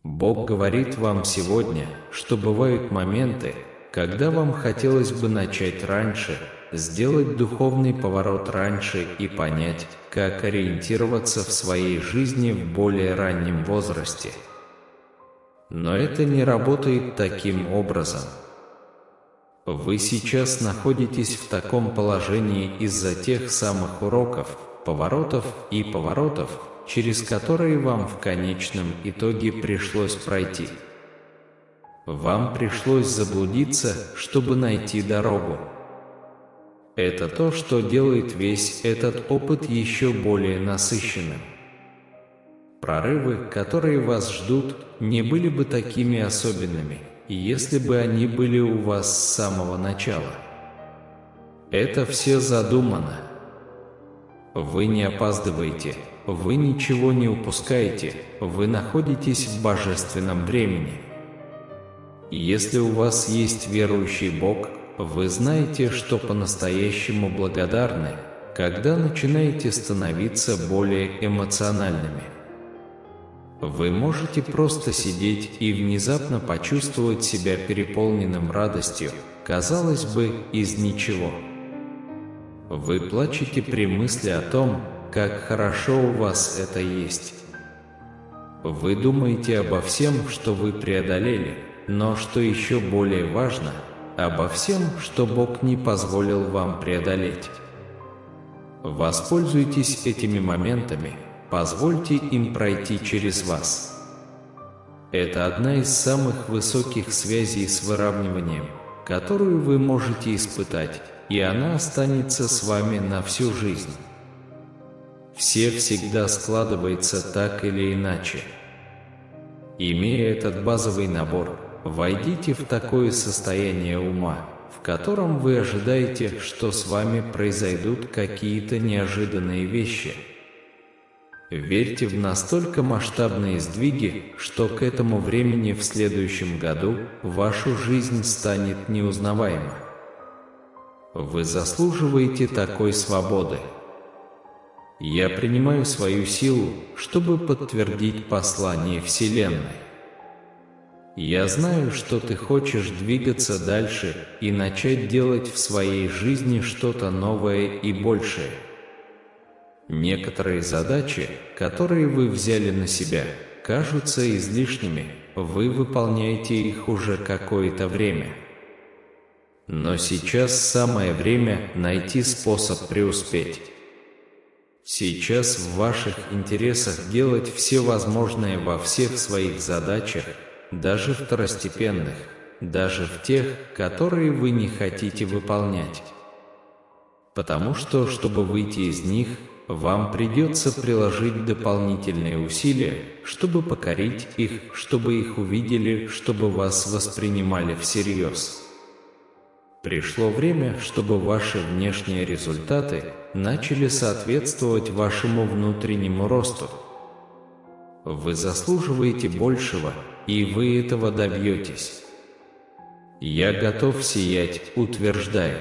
Бог говорит вам сегодня, что бывают моменты, когда вам хотелось бы начать раньше, сделать духовный поворот раньше и понять, как ориентироваться в своей жизни в более раннем возрасте. Но это не работает таким образом. Вы сейчас находитесь в таком положении из-за тех самых уроков, поворотов, через которые вам в конечном итоге пришлось пройти. Вам пришлось заблудиться, чтобы найти дорогу. Это то, что делает весь этот опыт еще более насыщенным. Прорывы, которые вас ждут, не были бы такими особенными, если бы они были у вас с самого начала. Это все задумано. Вы не опаздываете, вы ничего не упускаете, вы находитесь в божественном времени. Если у вас есть верующий Бог, вы знаете, что по-настоящему благодарны, когда начинаете становиться более эмоциональными. Вы можете просто сидеть и внезапно почувствовать себя переполненным радостью, казалось бы, из ничего. Вы плачете при мысли о том, как хорошо у вас это есть. Вы думаете обо всем, что вы преодолели, но что еще более важно, обо всем, что Бог не позволил вам преодолеть. Воспользуйтесь этими моментами, позвольте им пройти через вас. Это одна из самых высоких связей с выравниванием, которую вы можете испытать, и она останется с вами на всю жизнь. Все всегда складывается так или иначе. Имея этот базовый набор, войдите в такое состояние ума, в котором вы ожидаете, что с вами произойдут какие-то неожиданные вещи. Верьте в настолько масштабные сдвиги, что к этому времени в следующем году вашу жизнь станет неузнаваема. Вы заслуживаете такой свободы. Я принимаю свою силу, чтобы подтвердить послание Вселенной. Я знаю, что ты хочешь двигаться дальше и начать делать в своей жизни что-то новое и большее. Некоторые задачи, которые вы взяли на себя, кажутся излишними, вы выполняете их уже какое-то время. Но сейчас самое время найти способ преуспеть. Сейчас в ваших интересах делать все возможное во всех своих задачах, даже второстепенных, даже в тех, которые вы не хотите выполнять. Потому что, чтобы выйти из них, вам придется приложить дополнительные усилия, чтобы покорить их, чтобы их увидели, чтобы вас воспринимали всерьез. Пришло время, чтобы ваши внешние результаты начали соответствовать вашему внутреннему росту. Вы заслуживаете большего, и вы этого добьетесь. Я готов сиять, утверждаю.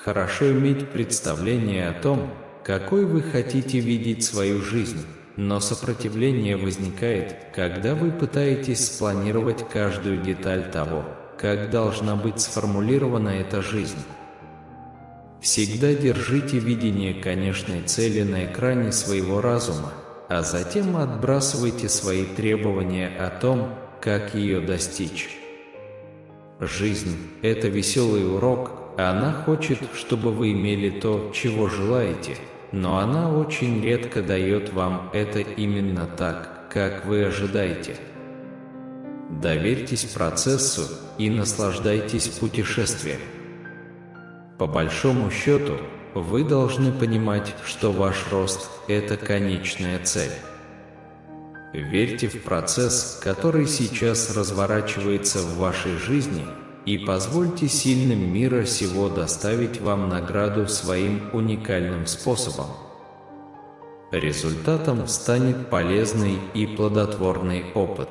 Хорошо иметь представление о том, какой вы хотите видеть свою жизнь, но сопротивление возникает, когда вы пытаетесь спланировать каждую деталь того, как должна быть сформулирована эта жизнь. Всегда держите видение конечной цели на экране своего разума, а затем отбрасывайте свои требования о том, как ее достичь. Жизнь – это веселый урок, она хочет, чтобы вы имели то, чего желаете, но она очень редко дает вам это именно так, как вы ожидаете. Доверьтесь процессу и наслаждайтесь путешествием. По большому счету, вы должны понимать, что ваш рост – это конечная цель. Верьте в процесс, который сейчас разворачивается в вашей жизни, и позвольте сильным мира сего доставить вам награду своим уникальным способом. Результатом станет полезный и плодотворный опыт.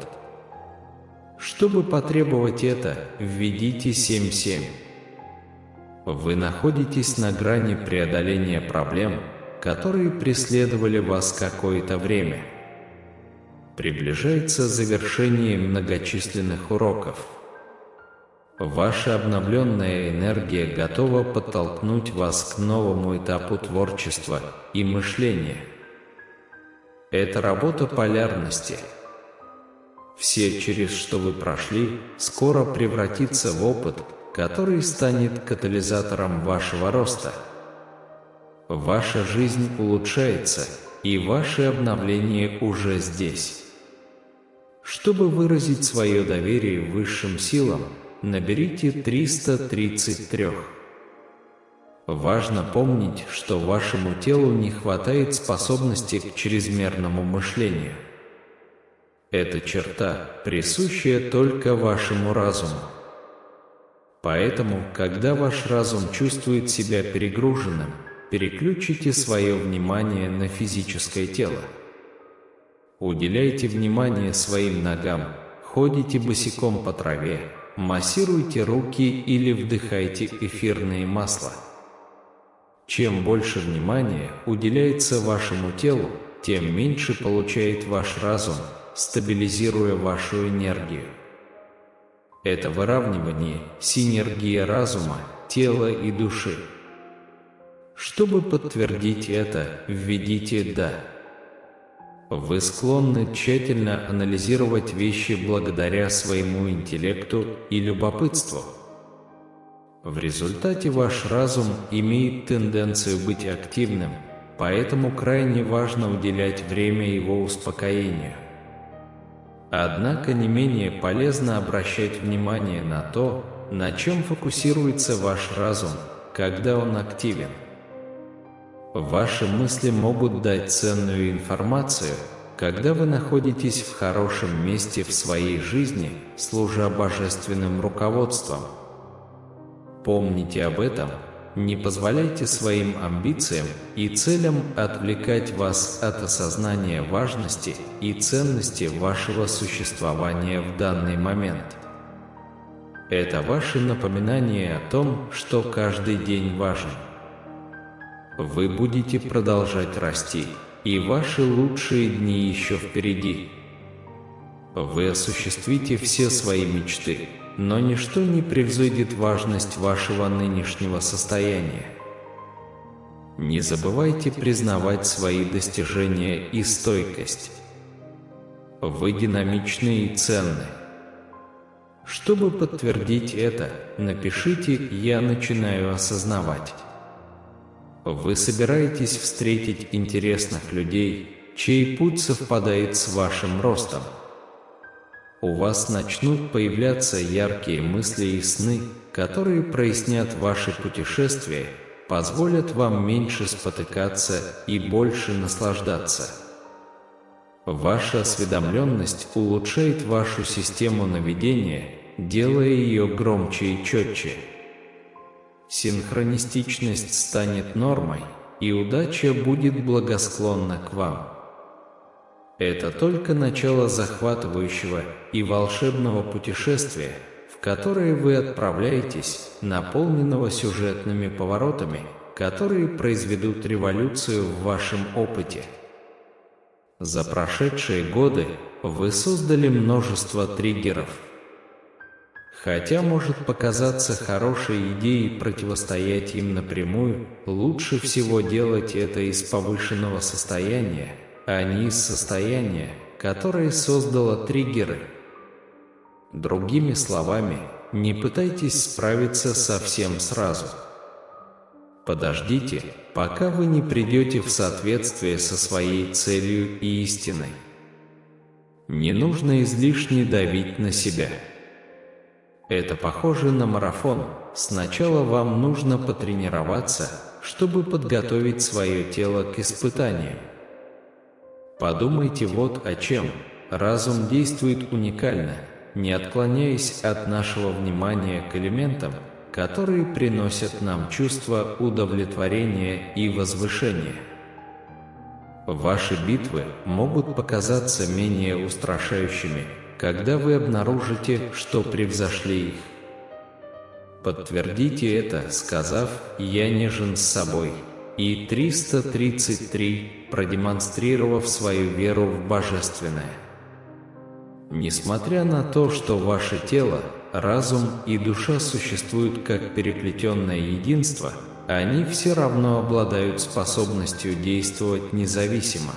Чтобы потребовать это, введите 7-7. Вы находитесь на грани преодоления проблем, которые преследовали вас какое-то время. Приближается завершение многочисленных уроков. Ваша обновленная энергия готова подтолкнуть вас к новому этапу творчества и мышления. Это работа полярности. Все, через что вы прошли, скоро превратится в опыт, который станет катализатором вашего роста. Ваша жизнь улучшается, и ваше обновление уже здесь. Чтобы выразить свое доверие высшим силам, наберите 333. Важно помнить, что вашему телу не хватает способности к чрезмерному мышлению. Это черта, присущая только вашему разуму. Поэтому, когда ваш разум чувствует себя перегруженным, переключите свое внимание на физическое тело. Уделяйте внимание своим ногам, ходите босиком по траве, массируйте руки или вдыхайте эфирные масла. Чем больше внимания уделяется вашему телу, тем меньше получает ваш разум, стабилизируя вашу энергию. Это выравнивание, синергия разума, тела и души. Чтобы подтвердить это, введите «да». Вы склонны тщательно анализировать вещи благодаря своему интеллекту и любопытству. В результате ваш разум имеет тенденцию быть активным, поэтому крайне важно уделять время его успокоению. Однако не менее полезно обращать внимание на то, на чем фокусируется ваш разум, когда он активен. Ваши мысли могут дать ценную информацию, когда вы находитесь в хорошем месте в своей жизни, служа божественным руководством. Помните об этом, не позволяйте своим амбициям и целям отвлекать вас от осознания важности и ценности вашего существования в данный момент. Это ваше напоминание о том, что каждый день важен. Вы будете продолжать расти, и ваши лучшие дни еще впереди. Вы осуществите все свои мечты, но ничто не превзойдет важность вашего нынешнего состояния. Не забывайте признавать свои достижения и стойкость. Вы динамичны и ценны. Чтобы подтвердить это, напишите «Я начинаю осознавать». Вы собираетесь встретить интересных людей, чей путь совпадает с вашим ростом. У вас начнут появляться яркие мысли и сны, которые прояснят ваши путешествия, позволят вам меньше спотыкаться и больше наслаждаться. Ваша осведомленность улучшает вашу систему наведения, делая ее громче и четче. Синхронистичность станет нормой, и удача будет благосклонна к вам. Это только начало захватывающего и волшебного путешествия, в которое вы отправляетесь, наполненного сюжетными поворотами, которые произведут революцию в вашем опыте. За прошедшие годы вы создали множество триггеров. Хотя может показаться хорошей идеей противостоять им напрямую, лучше всего делать это из повышенного состояния, а не из состояния, которое создало триггеры. Другими словами, не пытайтесь справиться со всем сразу. Подождите, пока вы не придете в соответствие со своей целью и истиной. Не нужно излишне давить на себя. Это похоже на марафон. Сначала вам нужно потренироваться, чтобы подготовить свое тело к испытаниям. Подумайте вот о чем. Разум действует уникально, не отклоняясь от нашего внимания к элементам, которые приносят нам чувство удовлетворения и возвышения. Ваши битвы могут показаться менее устрашающими, когда вы обнаружите, что превзошли их. Подтвердите это, сказав «Я нежен с собой», и 333, продемонстрировав свою веру в Божественное. Несмотря на то, что ваше тело, разум и душа существуют как переплетенное единство, они все равно обладают способностью действовать независимо.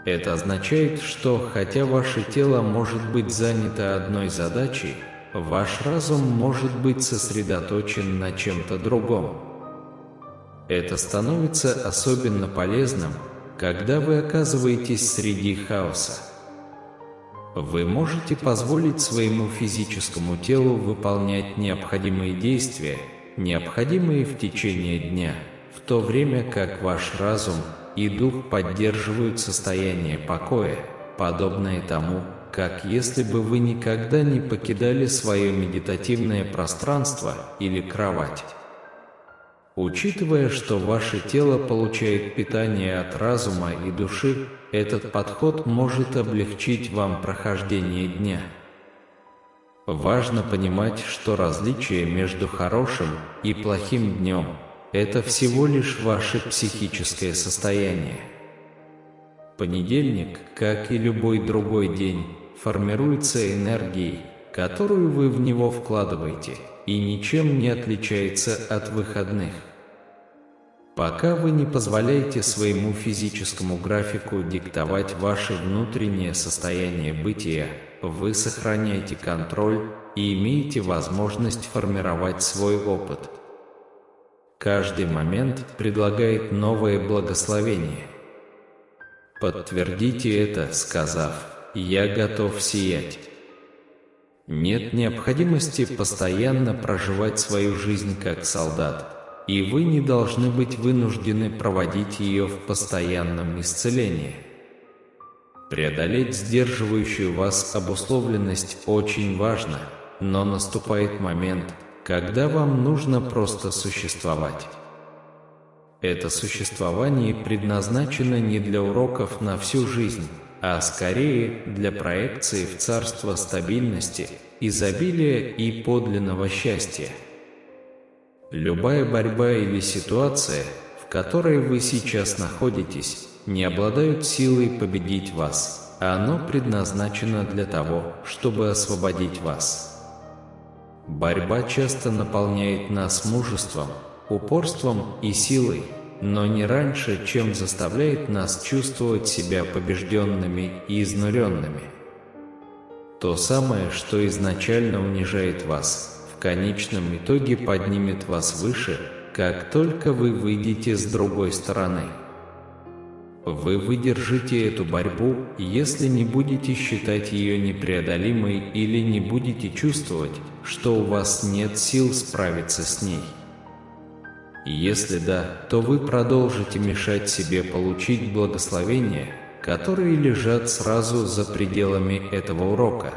Это означает, что хотя ваше тело может быть занято одной задачей, ваш разум может быть сосредоточен на чем-то другом. Это становится особенно полезным, когда вы оказываетесь среди хаоса. Вы можете позволить своему физическому телу выполнять необходимые действия, необходимые в течение дня, в то время как ваш разум и дух поддерживают состояние покоя, подобное тому, как если бы вы никогда не покидали свое медитативное пространство или кровать. Учитывая, что ваше тело получает питание от разума и души, этот подход может облегчить вам прохождение дня. Важно понимать, что различие между хорошим и плохим днем – это всего лишь ваше психическое состояние. Понедельник, как и любой другой день, формируется энергией, которую вы в него вкладываете, и ничем не отличается от выходных. Пока вы не позволяете своему физическому графику диктовать ваше внутреннее состояние бытия, вы сохраняете контроль и имеете возможность формировать свой опыт. Каждый момент предлагает новое благословение. Подтвердите это, сказав: «Я готов сиять». Нет необходимости постоянно проживать свою жизнь как солдат, и вы не должны быть вынуждены проводить ее в постоянном исцелении. Преодолеть сдерживающую вас обусловленность очень важно, но наступает момент, когда вам нужно просто существовать. Это существование предназначено не для уроков на всю жизнь, а скорее для проекции в царство стабильности, изобилия и подлинного счастья. Любая борьба или ситуация, в которой вы сейчас находитесь, не обладают силой победить вас, а оно предназначено для того, чтобы освободить вас. Борьба часто наполняет нас мужеством, упорством и силой, но не раньше, чем заставляет нас чувствовать себя побежденными и изнуренными. То самое, что изначально унижает вас, в конечном итоге поднимет вас выше, как только вы выйдете с другой стороны. Вы выдержите эту борьбу, если не будете считать ее непреодолимой или не будете чувствовать, что у вас нет сил справиться с ней. Если да, то вы продолжите мешать себе получить благословения, которые лежат сразу за пределами этого урока.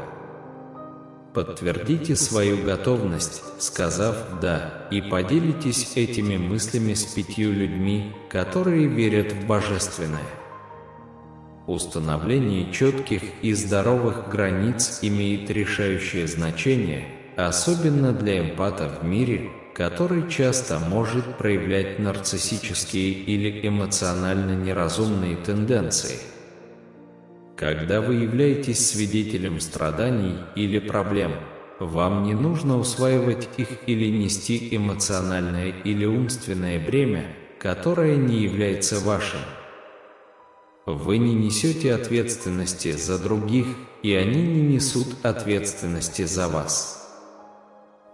Подтвердите свою готовность, сказав «да», и поделитесь этими мыслями с 5 людьми, которые верят в Божественное. Установление четких и здоровых границ имеет решающее значение, особенно для эмпата в мире, который часто может проявлять нарциссические или эмоционально неразумные тенденции. Когда вы являетесь свидетелем страданий или проблем, вам не нужно усваивать их или нести эмоциональное или умственное бремя, которое не является вашим. Вы не несете ответственности за других, и они не несут ответственности за вас.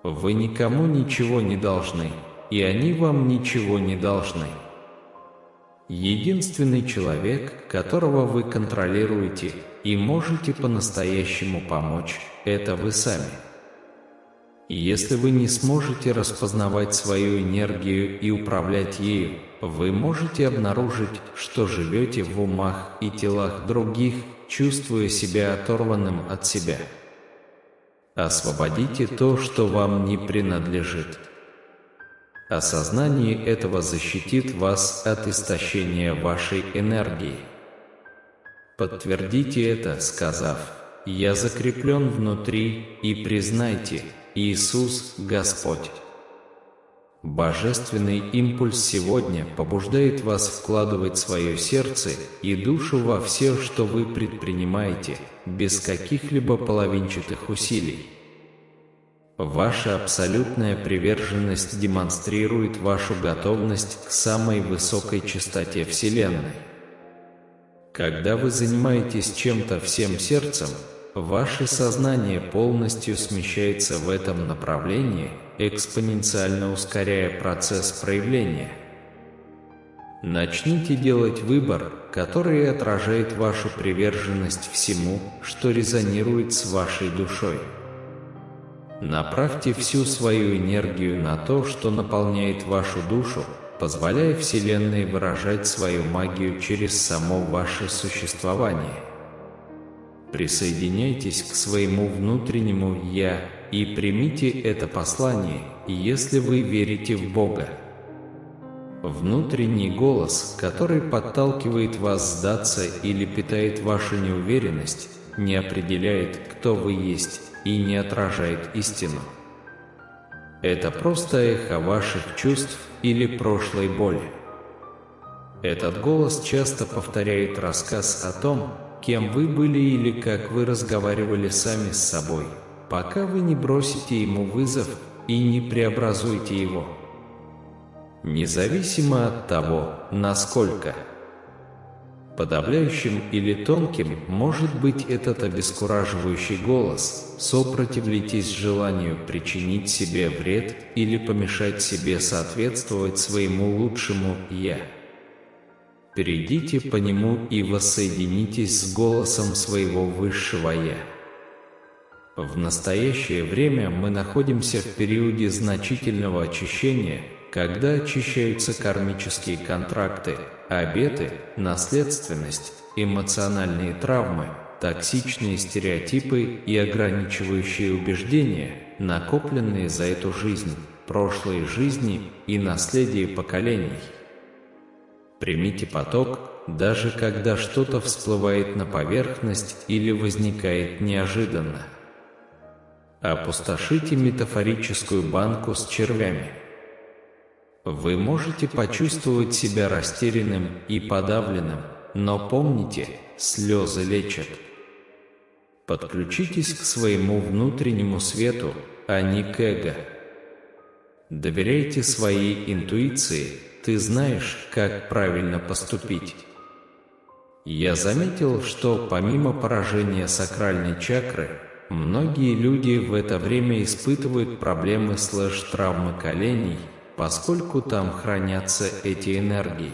Вы никому ничего не должны, и они вам ничего не должны. Единственный человек, которого вы контролируете и можете по-настоящему помочь, это вы сами. Если вы не сможете распознавать свою энергию и управлять ею, вы можете обнаружить, что живете в умах и телах других, чувствуя себя оторванным от себя. Освободите то, что вам не принадлежит. Осознание этого защитит вас от истощения вашей энергии. Подтвердите это, сказав: «Я закреплен внутри», и признайте: «Иисус – Господь». Божественный импульс сегодня побуждает вас вкладывать свое сердце и душу во все, что вы предпринимаете, без каких-либо половинчатых усилий. Ваша абсолютная приверженность демонстрирует вашу готовность к самой высокой чистоте Вселенной. Когда вы занимаетесь чем-то всем сердцем, ваше сознание полностью смещается в этом направлении, экспоненциально ускоряя процесс проявления. Начните делать выбор, который отражает вашу приверженность всему, что резонирует с вашей душой. Направьте всю свою энергию на то, что наполняет вашу душу, позволяя Вселенной выражать свою магию через само ваше существование. Присоединяйтесь к своему внутреннему «Я» и примите это послание, если вы верите в Бога. Внутренний голос, который подталкивает вас сдаться или питает вашу неуверенность, не определяет, кто вы есть, и не отражает истину. Это просто эхо ваших чувств или прошлой боли. Этот голос часто повторяет рассказ о том, кем вы были или как вы разговаривали сами с собой, пока вы не бросите ему вызов и не преобразуете его. Независимо от того, насколько подавляющим или тонким может быть этот обескураживающий голос, сопротивляйтесь желанию причинить себе вред или помешать себе соответствовать своему лучшему «Я». Перейдите по нему и воссоединитесь с голосом своего высшего «Я». В настоящее время мы находимся в периоде значительного очищения, когда очищаются кармические контракты, обеты, наследственность, эмоциональные травмы, токсичные стереотипы и ограничивающие убеждения, накопленные за эту жизнь, прошлые жизни и наследие поколений. Примите поток, даже когда что-то всплывает на поверхность или возникает неожиданно. Опустошите метафорическую банку с червями. Вы можете почувствовать себя растерянным и подавленным, но помните, слезы лечат. Подключитесь к своему внутреннему свету, а не к эго. Доверяйте своей интуиции, ты знаешь, как правильно поступить. Я заметил, что помимо поражения сакральной чакры, многие люди в это время испытывают проблемы / травмы коленей, поскольку там хранятся эти энергии.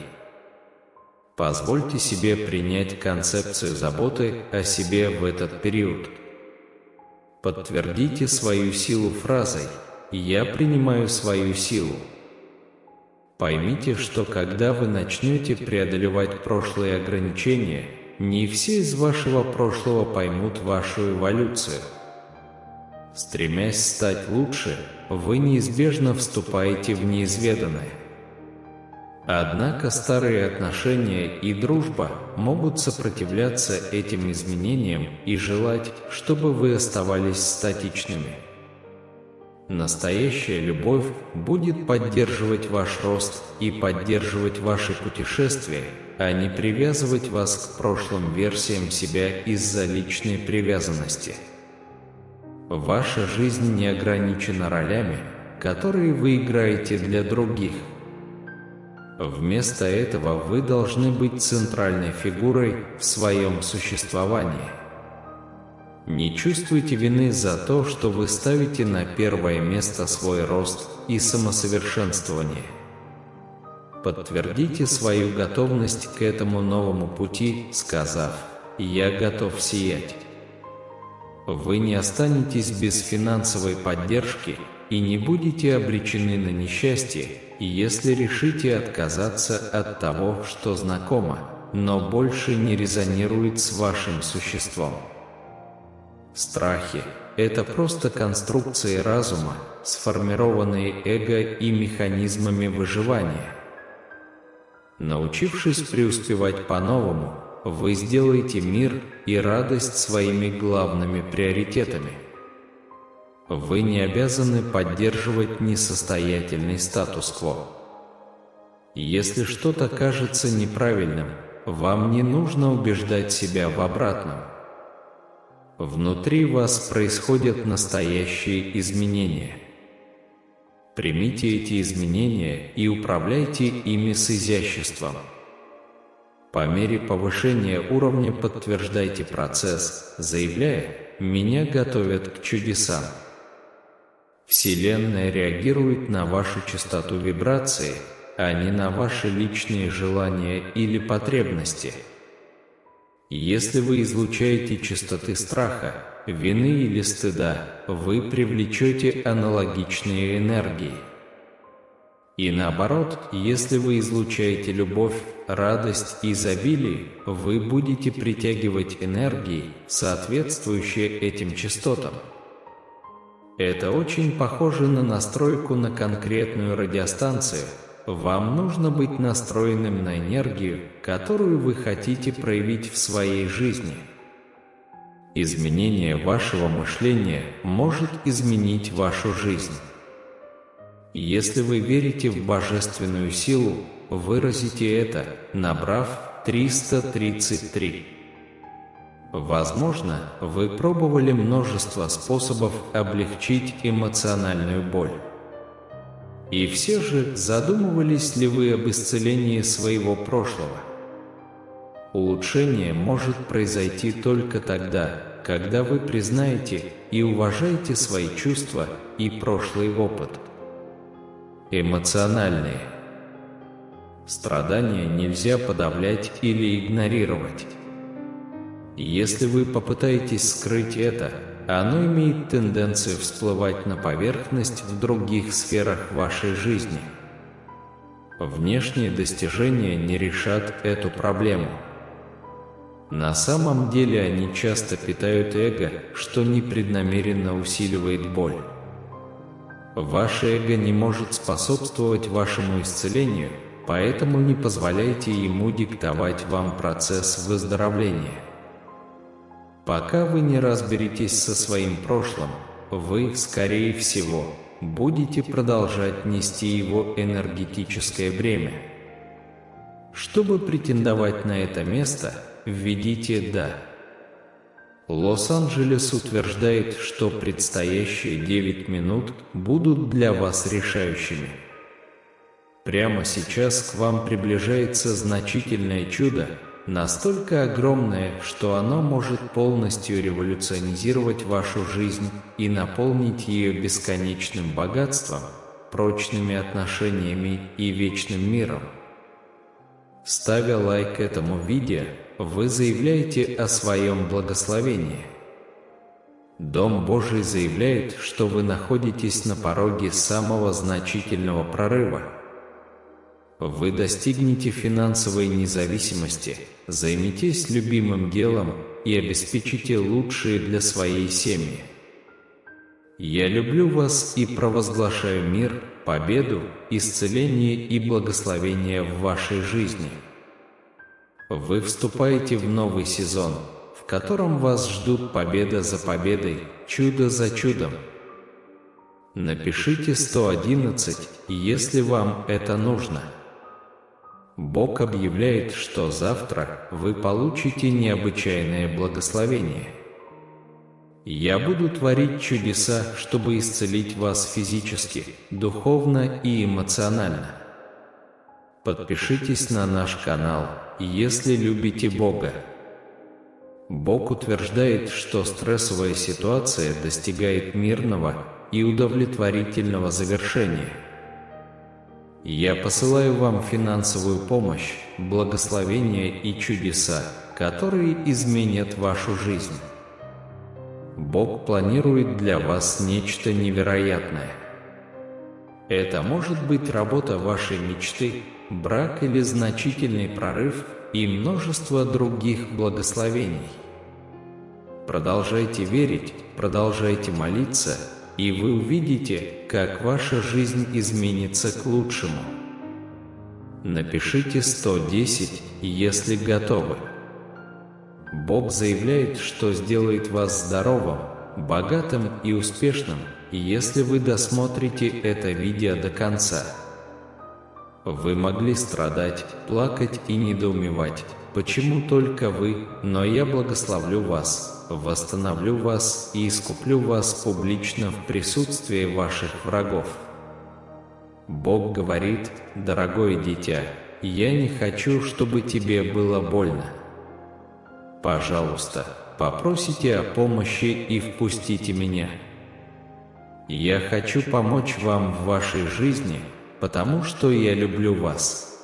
Позвольте себе принять концепцию заботы о себе в этот период. Подтвердите свою силу фразой «Я принимаю свою силу». Поймите, что когда вы начнете преодолевать прошлые ограничения, не все из вашего прошлого поймут вашу эволюцию. Стремясь стать лучше, вы неизбежно вступаете в неизведанное. Однако старые отношения и дружба могут сопротивляться этим изменениям и желать, чтобы вы оставались статичными. Настоящая любовь будет поддерживать ваш рост и поддерживать ваши путешествия, а не привязывать вас к прошлым версиям себя из-за личной привязанности. Ваша жизнь не ограничена ролями, которые вы играете для других. Вместо этого вы должны быть центральной фигурой в своем существовании. Не чувствуйте вины за то, что вы ставите на первое место свой рост и самосовершенствование. Подтвердите свою готовность к этому новому пути, сказав «Я готов сиять». Вы не останетесь без финансовой поддержки и не будете обречены на несчастье, если решите отказаться от того, что знакомо, но больше не резонирует с вашим существом. Страхи – это просто конструкции разума, сформированные эго и механизмами выживания. Научившись преуспевать по-новому, вы сделаете мир и радость своими главными приоритетами. Вы не обязаны поддерживать несостоятельный статус-кво. Если что-то кажется неправильным, вам не нужно убеждать себя в обратном. Внутри вас происходят настоящие изменения. Примите эти изменения и управляйте ими с изяществом. По мере повышения уровня подтверждайте процесс, заявляя: «Меня готовят к чудесам». Вселенная реагирует на вашу частоту вибрации, а не на ваши личные желания или потребности. Если вы излучаете частоты страха, вины или стыда, вы привлечете аналогичные энергии. И наоборот, если вы излучаете любовь, радость и изобилие, вы будете притягивать энергии, соответствующие этим частотам. Это очень похоже на настройку на конкретную радиостанцию. Вам нужно быть настроенным на энергию, которую вы хотите проявить в своей жизни. Изменение вашего мышления может изменить вашу жизнь. Если вы верите в божественную силу, выразите это, набрав 333. Возможно, вы пробовали множество способов облегчить эмоциональную боль. И все же, задумывались ли вы об исцелении своего прошлого? Улучшение может произойти только тогда, когда вы признаете и уважаете свои чувства и прошлый опыт. Эмоциональные страдания нельзя подавлять или игнорировать. Если вы попытаетесь скрыть это, оно имеет тенденцию всплывать на поверхность в других сферах вашей жизни. Внешние достижения не решат эту проблему. На самом деле они часто питают эго, что непреднамеренно усиливает боль. Ваше эго не может способствовать вашему исцелению, поэтому не позволяйте ему диктовать вам процесс выздоровления. Пока вы не разберетесь со своим прошлым, вы, скорее всего, будете продолжать нести его энергетическое бремя. Чтобы претендовать на это место, введите «да». Лос-Анджелес утверждает, что предстоящие 9 минут будут для вас решающими. Прямо сейчас к вам приближается значительное чудо, настолько огромное, что оно может полностью революционизировать вашу жизнь и наполнить ее бесконечным богатством, прочными отношениями и вечным миром. Ставя лайк этому видео, вы заявляете о своем благословении. Дом Божий заявляет, что вы находитесь на пороге самого значительного прорыва. Вы достигнете финансовой независимости, займитесь любимым делом и обеспечите лучшее для своей семьи. Я люблю вас и провозглашаю мир, победу, исцеление и благословение в вашей жизни. Вы вступаете в новый сезон, в котором вас ждут победа за победой, чудо за чудом. Напишите 111, если вам это нужно. Бог объявляет, что завтра вы получите необычайное благословение. Я буду творить чудеса, чтобы исцелить вас физически, духовно и эмоционально. Подпишитесь на наш канал, если любите Бога. Бог утверждает, что стрессовая ситуация достигает мирного и удовлетворительного завершения. Я посылаю вам финансовую помощь, благословения и чудеса, которые изменят вашу жизнь. Бог планирует для вас нечто невероятное. Это может быть работа вашей мечты, брак или значительный прорыв и множество других благословений. Продолжайте верить, продолжайте молиться, и вы увидите, как ваша жизнь изменится к лучшему. Напишите 110, если готовы. Бог заявляет, что сделает вас здоровым, богатым и успешным, если вы досмотрите это видео до конца. Вы могли страдать, плакать и недоумевать, почему только вы, но я благословлю вас, восстановлю вас и искуплю вас публично в присутствии ваших врагов. Бог говорит: дорогое дитя, я не хочу, чтобы тебе было больно. Пожалуйста, попросите о помощи и впустите меня. Я хочу помочь вам в вашей жизни, потому что я люблю вас.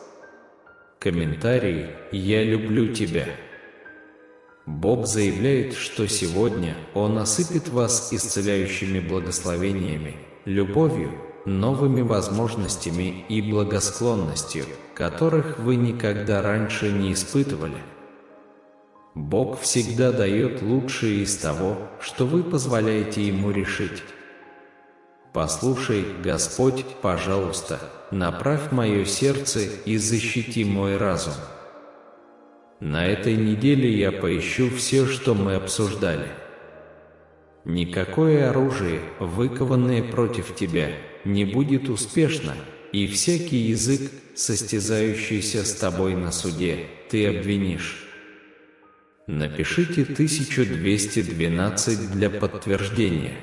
Комментарий: я люблю тебя. Бог заявляет, что сегодня Он осыпет вас исцеляющими благословениями, любовью, новыми возможностями и благосклонностью, которых вы никогда раньше не испытывали. Бог всегда дает лучшее из того, что вы позволяете Ему решить. Послушай, Господь, пожалуйста, направь мое сердце и защити мой разум. На этой неделе я поищу все, что мы обсуждали. Никакое оружие, выкованное против тебя, не будет успешно, и всякий язык, состязающийся с тобой на суде, ты обвинишь. Напишите 1212 для подтверждения.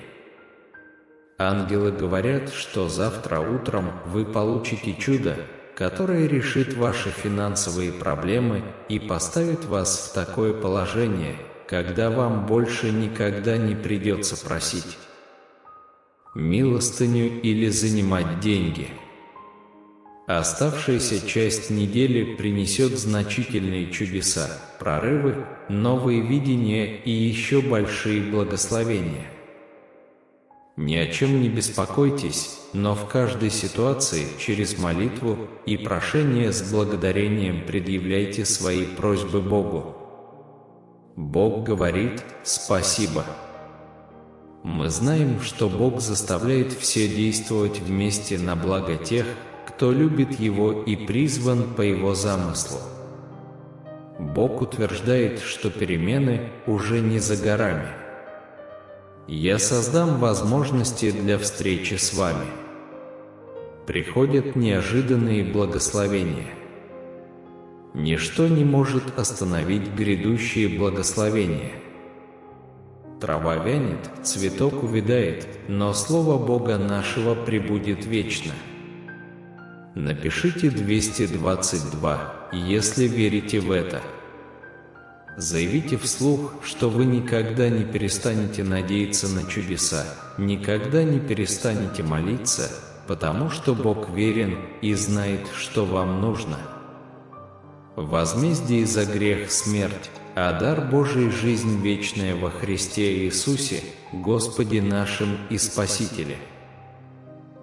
Ангелы говорят, что завтра утром вы получите чудо, которое решит ваши финансовые проблемы и поставит вас в такое положение, когда вам больше никогда не придется просить милостыню или занимать деньги. Оставшаяся часть недели принесет значительные чудеса, прорывы, новые видения и еще большие благословения. Ни о чем не беспокойтесь, но в каждой ситуации через молитву и прошение с благодарением предъявляйте свои просьбы Богу. Бог говорит: «Спасибо». Мы знаем, что Бог заставляет все действовать вместе на благо тех, кто любит Его и призван по Его замыслу. Бог утверждает, что перемены уже не за горами. «Я создам возможности для встречи с вами». Приходят неожиданные благословения. Ничто не может остановить грядущие благословения. Трава вянет, цветок увядает, но Слово Бога нашего пребудет вечно. Напишите 222, если верите в это. Заявите вслух, что вы никогда не перестанете надеяться на чудеса, никогда не перестанете молиться, потому что Бог верен и знает, что вам нужно. Возмездие за грех — смерть, а дар Божий — жизнь вечная во Христе Иисусе, Господе нашим и Спасителе.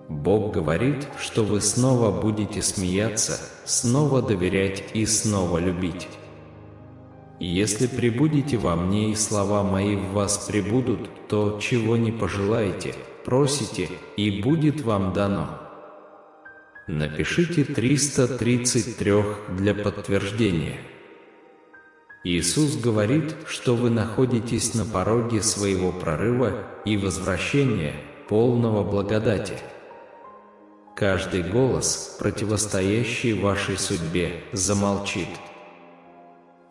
Бог говорит, что вы снова будете смеяться, снова доверять и снова любить. Если пребудете во мне и слова мои в вас пребудут, то, чего не пожелаете, просите, и будет вам дано. Напишите 333 для подтверждения. Иисус говорит, что вы находитесь на пороге своего прорыва и возвращения, полного благодати. Каждый голос, противостоящий вашей судьбе, замолчит.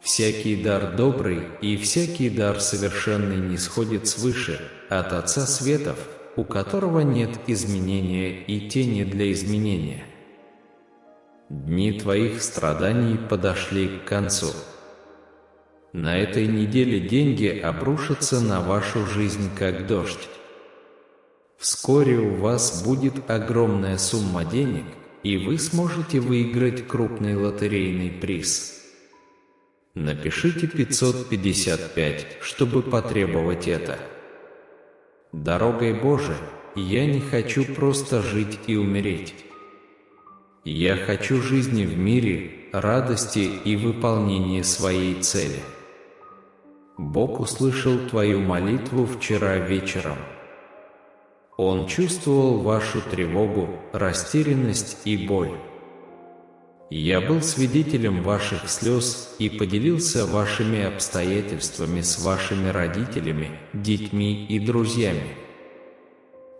Всякий дар добрый и всякий дар совершенный нисходит свыше, от Отца Светов, у которого нет изменения и тени для изменения. Дни твоих страданий подошли к концу. На этой неделе деньги обрушатся на вашу жизнь как дождь. Вскоре у вас будет огромная сумма денег, и вы сможете выиграть крупный лотерейный приз. Напишите 555, чтобы потребовать это. Дорогой Божией, я не хочу просто жить и умереть. Я хочу жизни в мире, радости и выполнении своей цели. Бог услышал твою молитву вчера вечером. Он чувствовал вашу тревогу, растерянность и боль. Я был свидетелем ваших слез и поделился вашими обстоятельствами с вашими родителями, детьми и друзьями.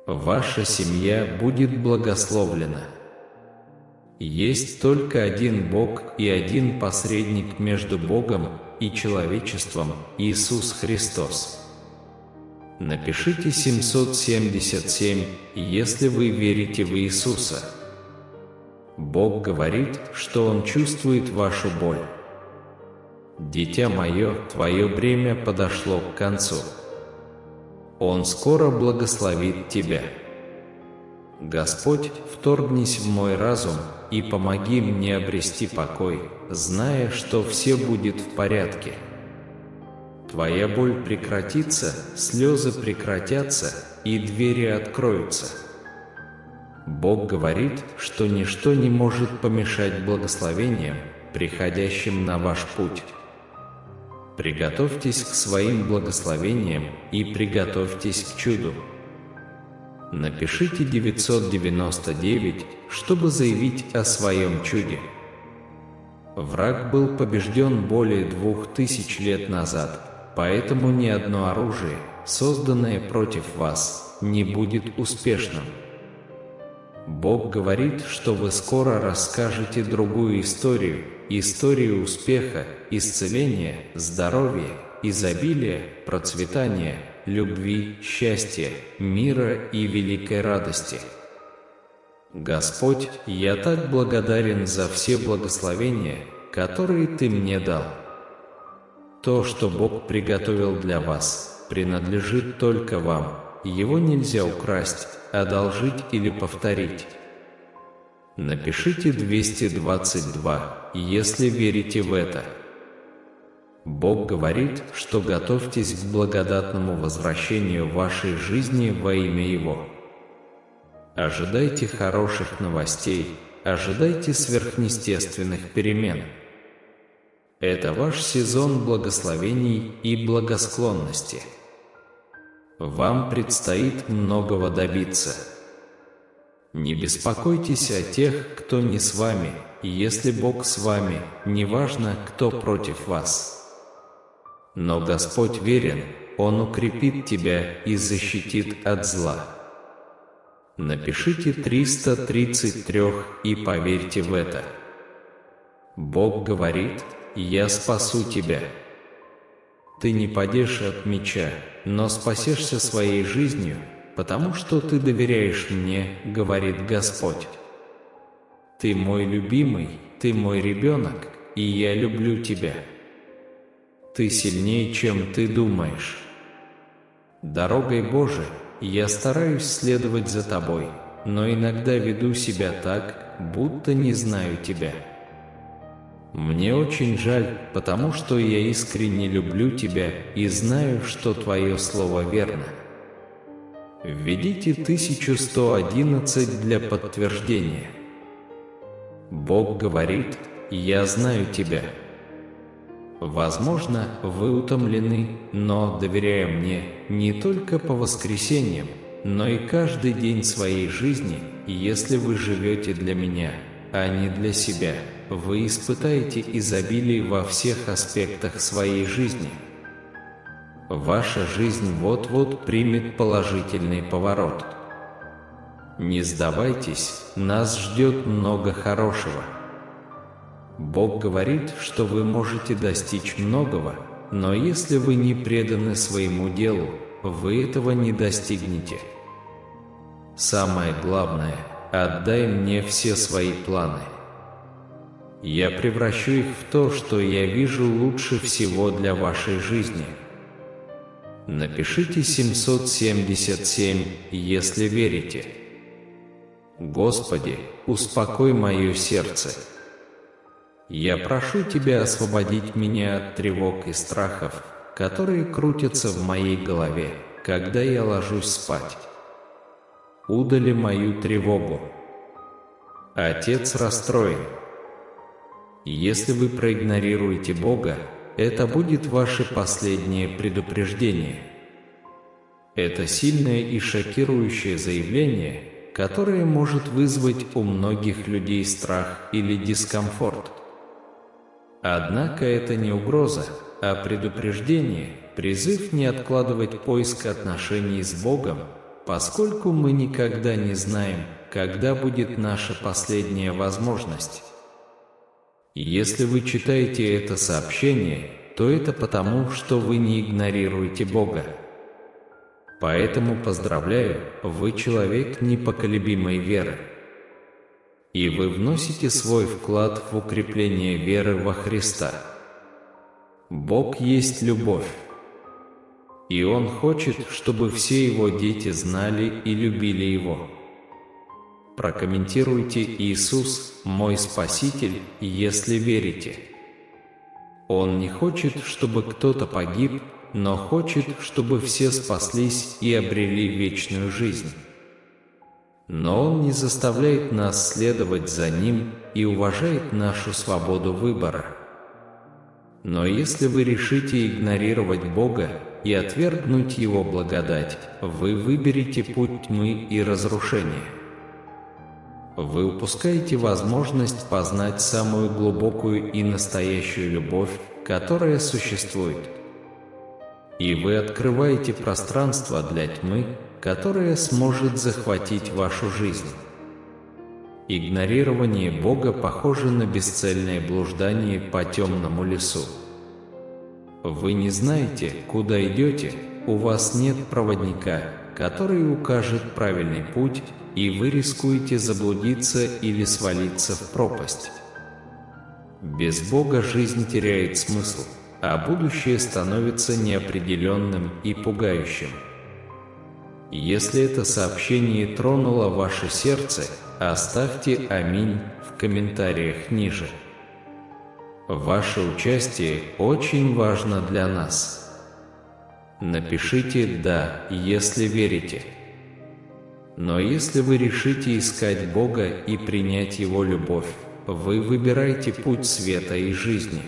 Ваша семья будет благословлена. Есть только один Бог и один посредник между Богом и человечеством – Иисус Христос. Напишите 777, если вы верите в Иисуса. Бог говорит, что Он чувствует вашу боль. Дитя мое, твое время подошло к концу. Он скоро благословит тебя. Господь, вторгнись в мой разум и помоги мне обрести покой, зная, что все будет в порядке. Твоя боль прекратится, слезы прекратятся, и двери откроются. Бог говорит, что ничто не может помешать благословениям, приходящим на ваш путь. Приготовьтесь к своим благословениям и приготовьтесь к чуду. Напишите 999, чтобы заявить о своем чуде. Враг был побежден более 2000 лет назад, поэтому ни одно оружие, созданное против вас, не будет успешным. Бог говорит, что вы скоро расскажете другую историю, историю успеха, исцеления, здоровья, изобилия, процветания, любви, счастья, мира и великой радости. Господь, я так благодарен за все благословения, которые Ты мне дал. То, что Бог приготовил для вас, принадлежит только вам. Его нельзя украсть, одолжить или повторить. Напишите 222, если верите в это. Бог говорит, что готовьтесь к благодатному возвращению вашей жизни во имя Его. Ожидайте хороших новостей, ожидайте сверхъестественных перемен. Это ваш сезон благословений и благосклонности. Вам предстоит многого добиться. Не беспокойтесь о тех, кто не с вами, если Бог с вами, неважно, кто против вас. Но Господь верен, Он укрепит тебя и защитит от зла. Напишите 333 и поверьте в это. Бог говорит: «Я спасу тебя». Ты не падешь от меча, но спасешься своей жизнью, потому что ты доверяешь мне, говорит Господь. Ты мой любимый, ты мой ребенок, и я люблю тебя. Ты сильнее, чем ты думаешь. Дорогой Божией я стараюсь следовать за тобой, но иногда веду себя так, будто не знаю тебя. Мне очень жаль, потому что я искренне люблю тебя и знаю, что твое слово верно. Введите 1111 для подтверждения. Бог говорит: «Я знаю тебя». Возможно, вы утомлены, но, доверяя мне, не только по воскресеньям, но и каждый день своей жизни, если вы живете для меня, а не для себя, вы испытаете изобилие во всех аспектах своей жизни. Ваша жизнь вот-вот примет положительный поворот. Не сдавайтесь, нас ждет много хорошего. Бог говорит, что вы можете достичь многого, но если вы не преданы своему делу, вы этого не достигнете. Самое главное – отдай мне все свои планы. Я превращу их в то, что я вижу лучше всего для вашей жизни. Напишите 777, если верите. Господи, успокой мое сердце. Я прошу Тебя освободить меня от тревог и страхов, которые крутятся в моей голове, когда я ложусь спать. Удали мою тревогу. Отец расстроен. Если вы проигнорируете Бога, это будет ваше последнее предупреждение. Это сильное и шокирующее заявление, которое может вызвать у многих людей страх или дискомфорт. Однако это не угроза, а предупреждение, призыв не откладывать поиск отношений с Богом, поскольку мы никогда не знаем, когда будет наша последняя возможность. Если вы читаете это сообщение, то это потому, что вы не игнорируете Бога. Поэтому поздравляю, вы человек непоколебимой веры. И вы вносите свой вклад в укрепление веры во Христа. Бог есть любовь. И Он хочет, чтобы все Его дети знали и любили Его. Прокомментируйте: Иисус – мой Спаситель, если верите. Он не хочет, чтобы кто-то погиб, но хочет, чтобы все спаслись и обрели вечную жизнь. Но Он не заставляет нас следовать за Ним и уважает нашу свободу выбора. Но если вы решите игнорировать Бога и отвергнуть Его благодать, вы выберете путь тьмы и разрушения. Вы упускаете возможность познать самую глубокую и настоящую любовь, которая существует. И вы открываете пространство для тьмы, которая сможет захватить вашу жизнь. Игнорирование Бога похоже на бесцельное блуждание по темному лесу. Вы не знаете, куда идете, у вас нет проводника, который укажет правильный путь, и вы рискуете заблудиться или свалиться в пропасть. Без Бога жизнь теряет смысл, а будущее становится неопределенным и пугающим. Если это сообщение тронуло ваше сердце, оставьте «Аминь» в комментариях ниже. Ваше участие очень важно для нас. Напишите «Да», если верите. Но если вы решите искать Бога и принять Его любовь, вы выбираете путь света и жизни.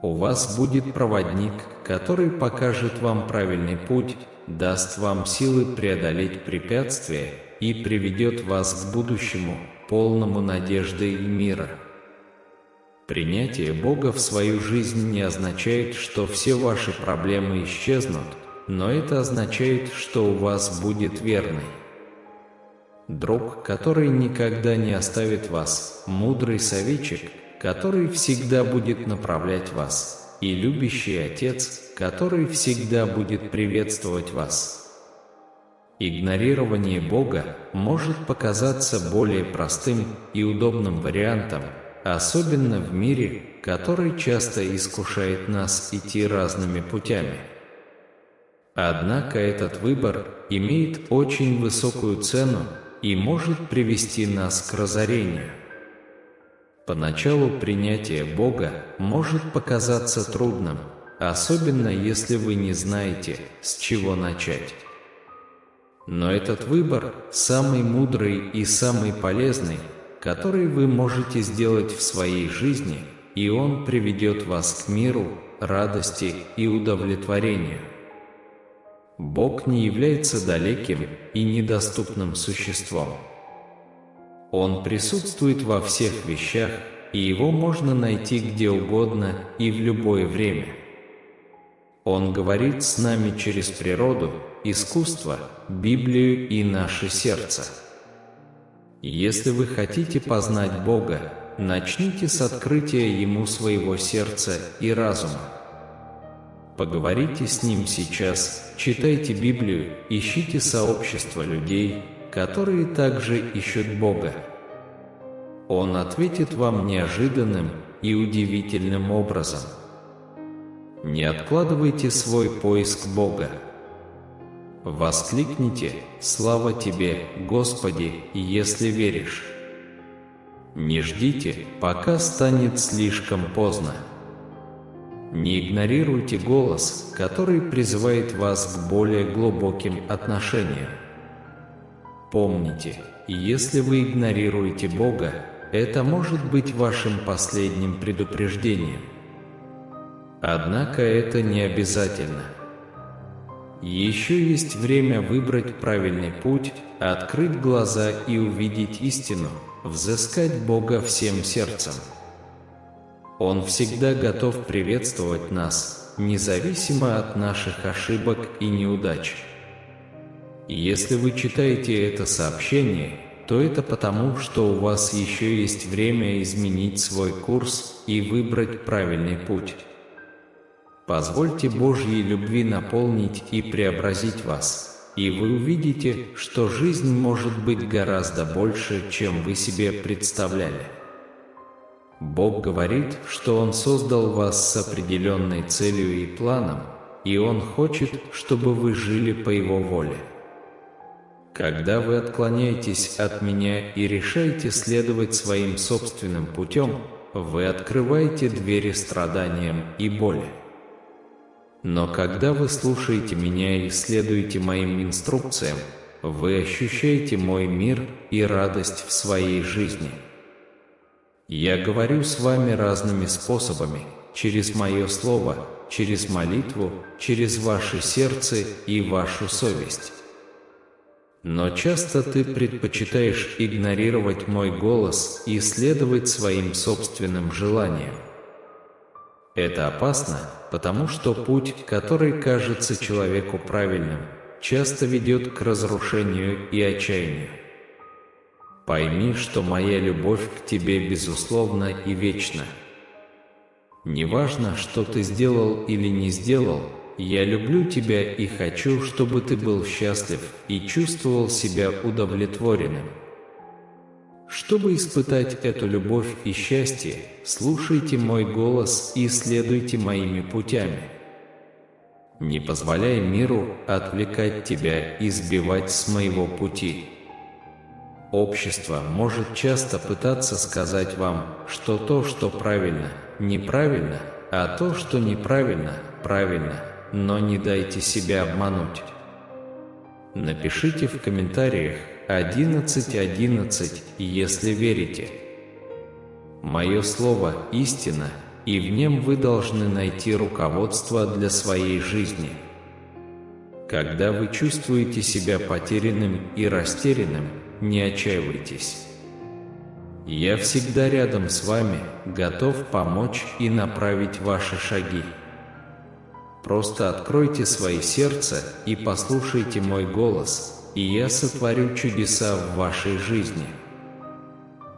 У вас будет проводник, который покажет вам правильный путь, даст вам силы преодолеть препятствия и приведет вас к будущему, полному надежды и мира. Принятие Бога в свою жизнь не означает, что все ваши проблемы исчезнут, но это означает, что у вас будет верный друг, который никогда не оставит вас, мудрый советчик, который всегда будет направлять вас, и любящий Отец, который всегда будет приветствовать вас. Игнорирование Бога может показаться более простым и удобным вариантом, особенно в мире, который часто искушает нас идти разными путями. Однако этот выбор имеет очень высокую цену и может привести нас к разорению. Поначалу принятие Бога может показаться трудным, особенно если вы не знаете, с чего начать. Но этот выбор самый мудрый и самый полезный, который вы можете сделать в своей жизни, и он приведет вас к миру, радости и удовлетворению. Бог не является далеким и недоступным существом. Он присутствует во всех вещах, и Его можно найти где угодно и в любое время. Он говорит с нами через природу, искусство, Библию и наше сердце. Если вы хотите познать Бога, начните с открытия Ему своего сердца и разума. Поговорите с Ним сейчас, читайте Библию, ищите сообщество людей, которые также ищут Бога. Он ответит вам неожиданным и удивительным образом. Не откладывайте свой поиск Бога. Воскликните: «Слава Тебе, Господи, если веришь!» Не ждите, пока станет слишком поздно. Не игнорируйте голос, который призывает вас к более глубоким отношениям. Помните, если вы игнорируете Бога, это может быть вашим последним предупреждением. Однако это не обязательно. Еще есть время выбрать правильный путь, открыть глаза и увидеть истину, взыскать Бога всем сердцем. Он всегда готов приветствовать нас, независимо от наших ошибок и неудач. Если вы читаете это сообщение, то это потому, что у вас еще есть время изменить свой курс и выбрать правильный путь. Позвольте Божьей любви наполнить и преобразить вас, и вы увидите, что жизнь может быть гораздо больше, чем вы себе представляли. Бог говорит, что Он создал вас с определенной целью и планом, и Он хочет, чтобы вы жили по Его воле. Когда вы отклоняетесь от Меня и решаете следовать своим собственным путем, вы открываете двери страданиям и боли. Но когда вы слушаете Меня и следуете Моим инструкциям, вы ощущаете Мой мир и радость в своей жизни. Я говорю с вами разными способами, через Мое Слово, через молитву, через ваше сердце и вашу совесть. Но часто ты предпочитаешь игнорировать Мой голос и следовать своим собственным желаниям. Это опасно, потому что путь, который кажется человеку правильным, часто ведет к разрушению и отчаянию. Пойми, что Моя любовь к тебе безусловна и вечна. Неважно, что ты сделал или не сделал, я люблю тебя и хочу, чтобы ты был счастлив и чувствовал себя удовлетворенным. Чтобы испытать эту любовь и счастье, слушайте Мой голос и следуйте Моими путями. Не позволяй миру отвлекать тебя и сбивать с Моего пути. Общество может часто пытаться сказать вам, что то, что правильно, неправильно, а то, что неправильно, правильно, но не дайте себя обмануть. Напишите в комментариях 11:11, если верите. Мое слово – истина, и в нем вы должны найти руководство для своей жизни. Когда вы чувствуете себя потерянным и растерянным, не отчаивайтесь. Я всегда рядом с вами, готов помочь и направить ваши шаги. Просто откройте свое сердце и послушайте Мой голос, и я сотворю чудеса в вашей жизни.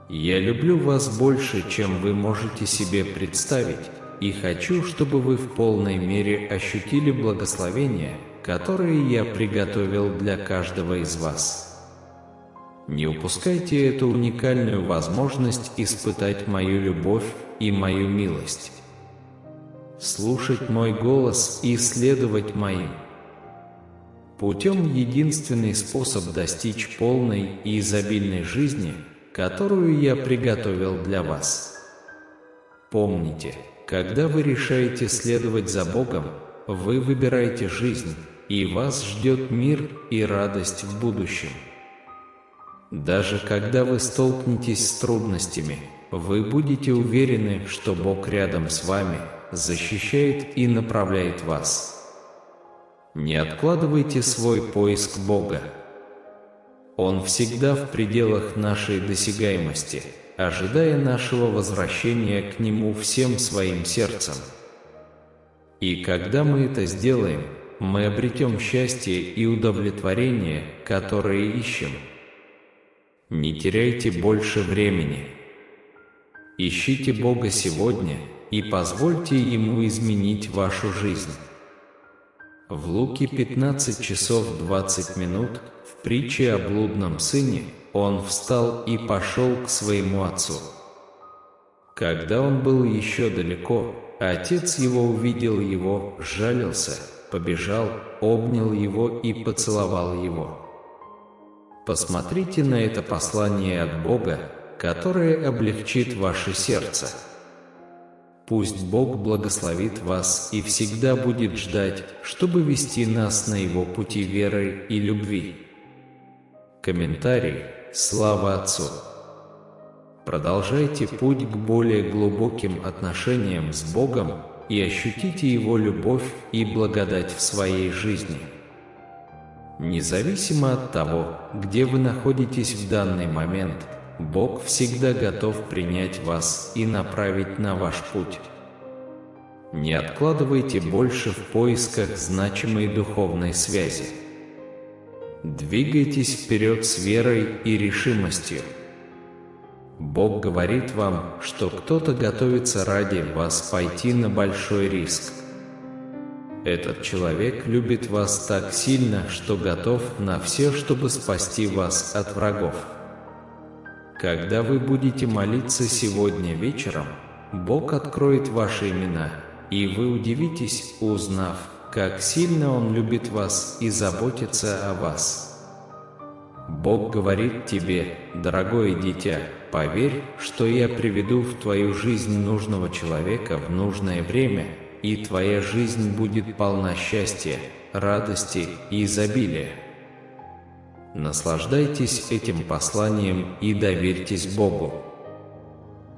Я люблю вас больше, чем вы можете себе представить, и хочу, чтобы вы в полной мере ощутили благословения, которые я приготовил для каждого из вас. Не упускайте эту уникальную возможность испытать Мою любовь и Мою милость. Слушать Мой голос и следовать Моим путем — единственный способ достичь полной и изобильной жизни, которую я приготовил для вас. Помните, когда вы решаете следовать за Богом, вы выбираете жизнь, и вас ждет мир и радость в будущем. Даже когда вы столкнетесь с трудностями, вы будете уверены, что Бог рядом с вами, защищает и направляет вас. Не откладывайте свой поиск Бога. Он всегда в пределах нашей досягаемости, ожидая нашего возвращения к Нему всем своим сердцем. И когда мы это сделаем, мы обретем счастье и удовлетворение, которые ищем. Не теряйте больше времени. Ищите Бога сегодня и позвольте Ему изменить вашу жизнь. В Луки 15:20 в притче о блудном сыне он встал и пошел к своему отцу. Когда он был еще далеко, отец его увидел его, сжалился, побежал, обнял его и поцеловал его. Посмотрите на это послание от Бога, которое облегчит ваше сердце. Пусть Бог благословит вас и всегда будет ждать, чтобы вести нас на Его пути веры и любви. Комментарий. Слава Отцу! Продолжайте путь к более глубоким отношениям с Богом и ощутите Его любовь и благодать в своей жизни. Независимо от того, где вы находитесь в данный момент, Бог всегда готов принять вас и направить на ваш путь. Не откладывайте больше в поисках значимой духовной связи. Двигайтесь вперед с верой и решимостью. Бог говорит вам, что кто-то готовится ради вас пойти на большой риск. Этот человек любит вас так сильно, что готов на все, чтобы спасти вас от врагов. Когда вы будете молиться сегодня вечером, Бог откроет ваши имена, и вы удивитесь, узнав, как сильно Он любит вас и заботится о вас. Бог говорит тебе: дорогое дитя, поверь, что я приведу в твою жизнь нужного человека в нужное время, и твоя жизнь будет полна счастья, радости и изобилия. Наслаждайтесь этим посланием и доверьтесь Богу.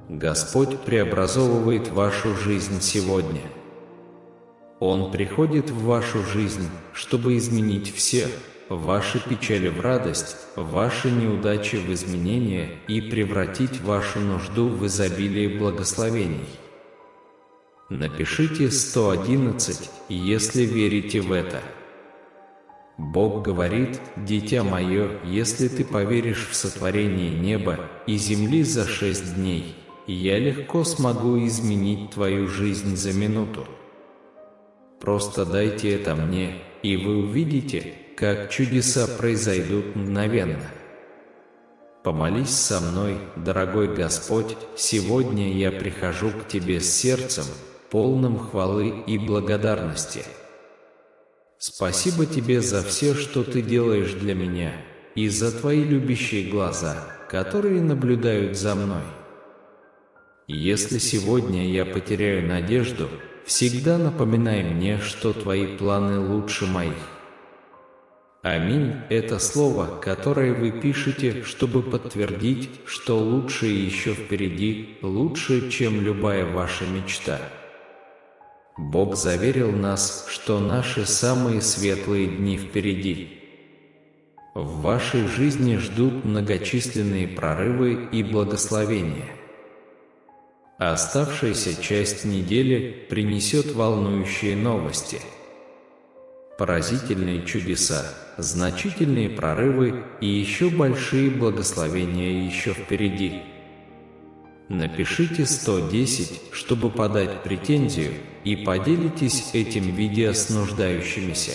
Господь преобразовывает вашу жизнь сегодня. Он приходит в вашу жизнь, чтобы изменить все ваши печали в радость, ваши неудачи в изменения и превратить вашу нужду в изобилие благословений. Напишите 111, если верите в это. Бог говорит: дитя мое, если ты поверишь в сотворение неба и земли за 6 дней, я легко смогу изменить твою жизнь за минуту. Просто дайте это мне, и вы увидите, как чудеса произойдут мгновенно. Помолись со мной, дорогой Господь, сегодня я прихожу к Тебе с сердцем, полным хвалы и благодарности. Спасибо Тебе за все, что Ты делаешь для меня, и за Твои любящие глаза, которые наблюдают за мной. Если сегодня я потеряю надежду, всегда напоминай мне, что Твои планы лучше моих. Аминь – это слово, которое вы пишете, чтобы подтвердить, что лучшее еще впереди, лучше, чем любая ваша мечта. Бог заверил нас, что наши самые светлые дни впереди. В вашей жизни ждут многочисленные прорывы и благословения. Оставшаяся часть недели принесет волнующие новости. Поразительные чудеса, значительные прорывы и еще большие благословения еще впереди. Напишите 110, чтобы подать претензию, и поделитесь этим видео с нуждающимися.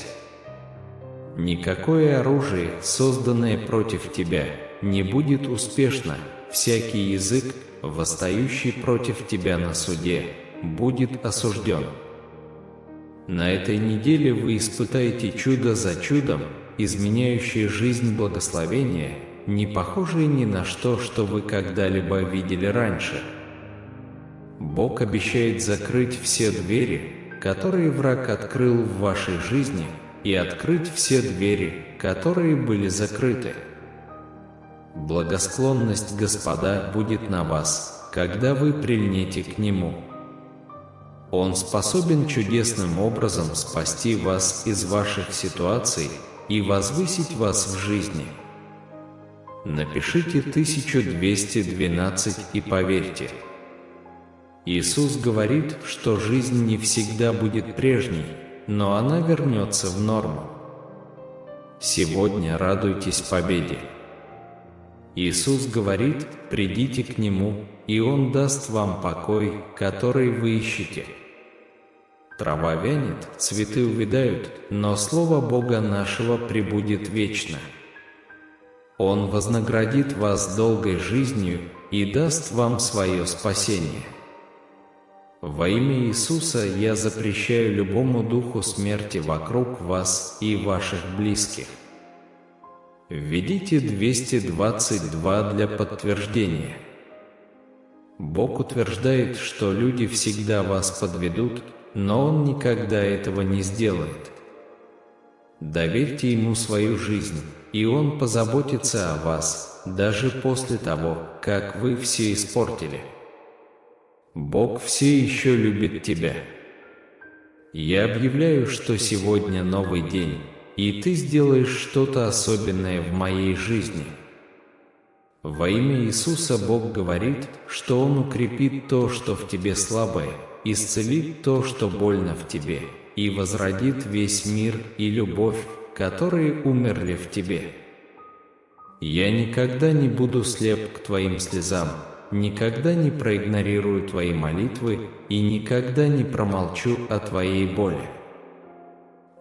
Никакое оружие, созданное против тебя, не будет успешно. Всякий язык, восстающий против тебя на суде, будет осужден. На этой неделе вы испытаете чудо за чудом, изменяющее жизнь благословения, не похожие ни на что, что вы когда-либо видели раньше. Бог обещает закрыть все двери, которые враг открыл в вашей жизни, и открыть все двери, которые были закрыты. Благосклонность Господа будет на вас, когда вы прильнете к Нему. Он способен чудесным образом спасти вас из ваших ситуаций и возвысить вас в жизни. Напишите 1212 и поверьте. Иисус говорит, что жизнь не всегда будет прежней, но она вернется в норму. Сегодня радуйтесь победе. Иисус говорит: придите к Нему, и Он даст вам покой, который вы ищете. Трава вянет, цветы увядают, но Слово Бога нашего пребудет вечно. Он вознаградит вас долгой жизнью и даст вам свое спасение. Во имя Иисуса я запрещаю любому духу смерти вокруг вас и ваших близких. Введите 222 для подтверждения. Бог утверждает, что люди всегда вас подведут, но Он никогда этого не сделает. Доверьте Ему свою жизнь, и Он позаботится о вас, даже после того, как вы все испортили. Бог все еще любит тебя. Я объявляю, что сегодня новый день, и Ты сделаешь что-то особенное в моей жизни. Во имя Иисуса Бог говорит, что Он укрепит то, что в тебе слабое, исцелит то, что больно в тебе, и возродит весь мир и любовь, которые умерли в тебе. Я никогда не буду слеп к Твоим слезам, никогда не проигнорирую Твои молитвы и никогда не промолчу о Твоей боли.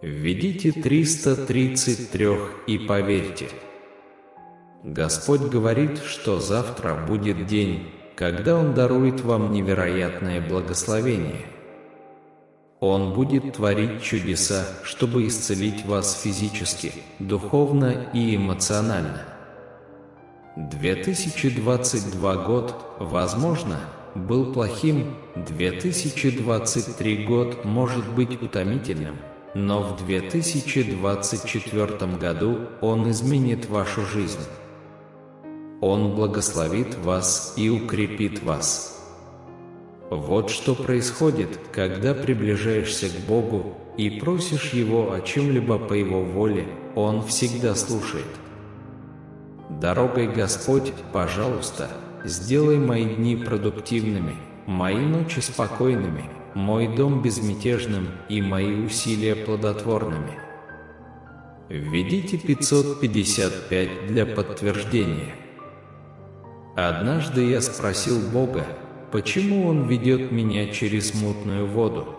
Введите 333 и поверьте. Господь говорит, что завтра будет день, когда Он дарует вам невероятное благословение. Он будет творить чудеса, чтобы исцелить вас физически, духовно и эмоционально. 2022 год, возможно, был плохим, 2023 год может быть утомительным, но в 2024 году Он изменит вашу жизнь. Он благословит вас и укрепит вас. Вот что происходит, когда приближаешься к Богу и просишь Его о чем-либо по Его воле, Он всегда слушает. Дорогой Господь, пожалуйста, сделай мои дни продуктивными, мои ночи спокойными, мой дом безмятежным и мои усилия плодотворными. Введите 555 для подтверждения. Однажды я спросил Бога, почему Он ведет меня через мутную воду.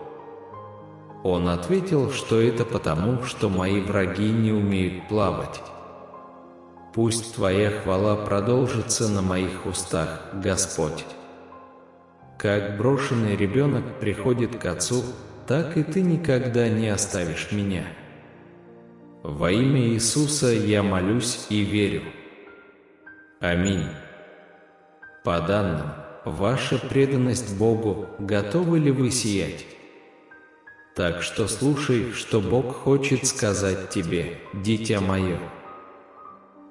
Он ответил, что это потому, что мои враги не умеют плавать. Пусть Твоя хвала продолжится на моих устах, Господь. Как брошенный ребенок приходит к отцу, так и Ты никогда не оставишь меня. Во имя Иисуса я молюсь и верю. Аминь. По данным, ваша преданность Богу, готовы ли вы сиять? Так что слушай, что Бог хочет сказать тебе, дитя мое.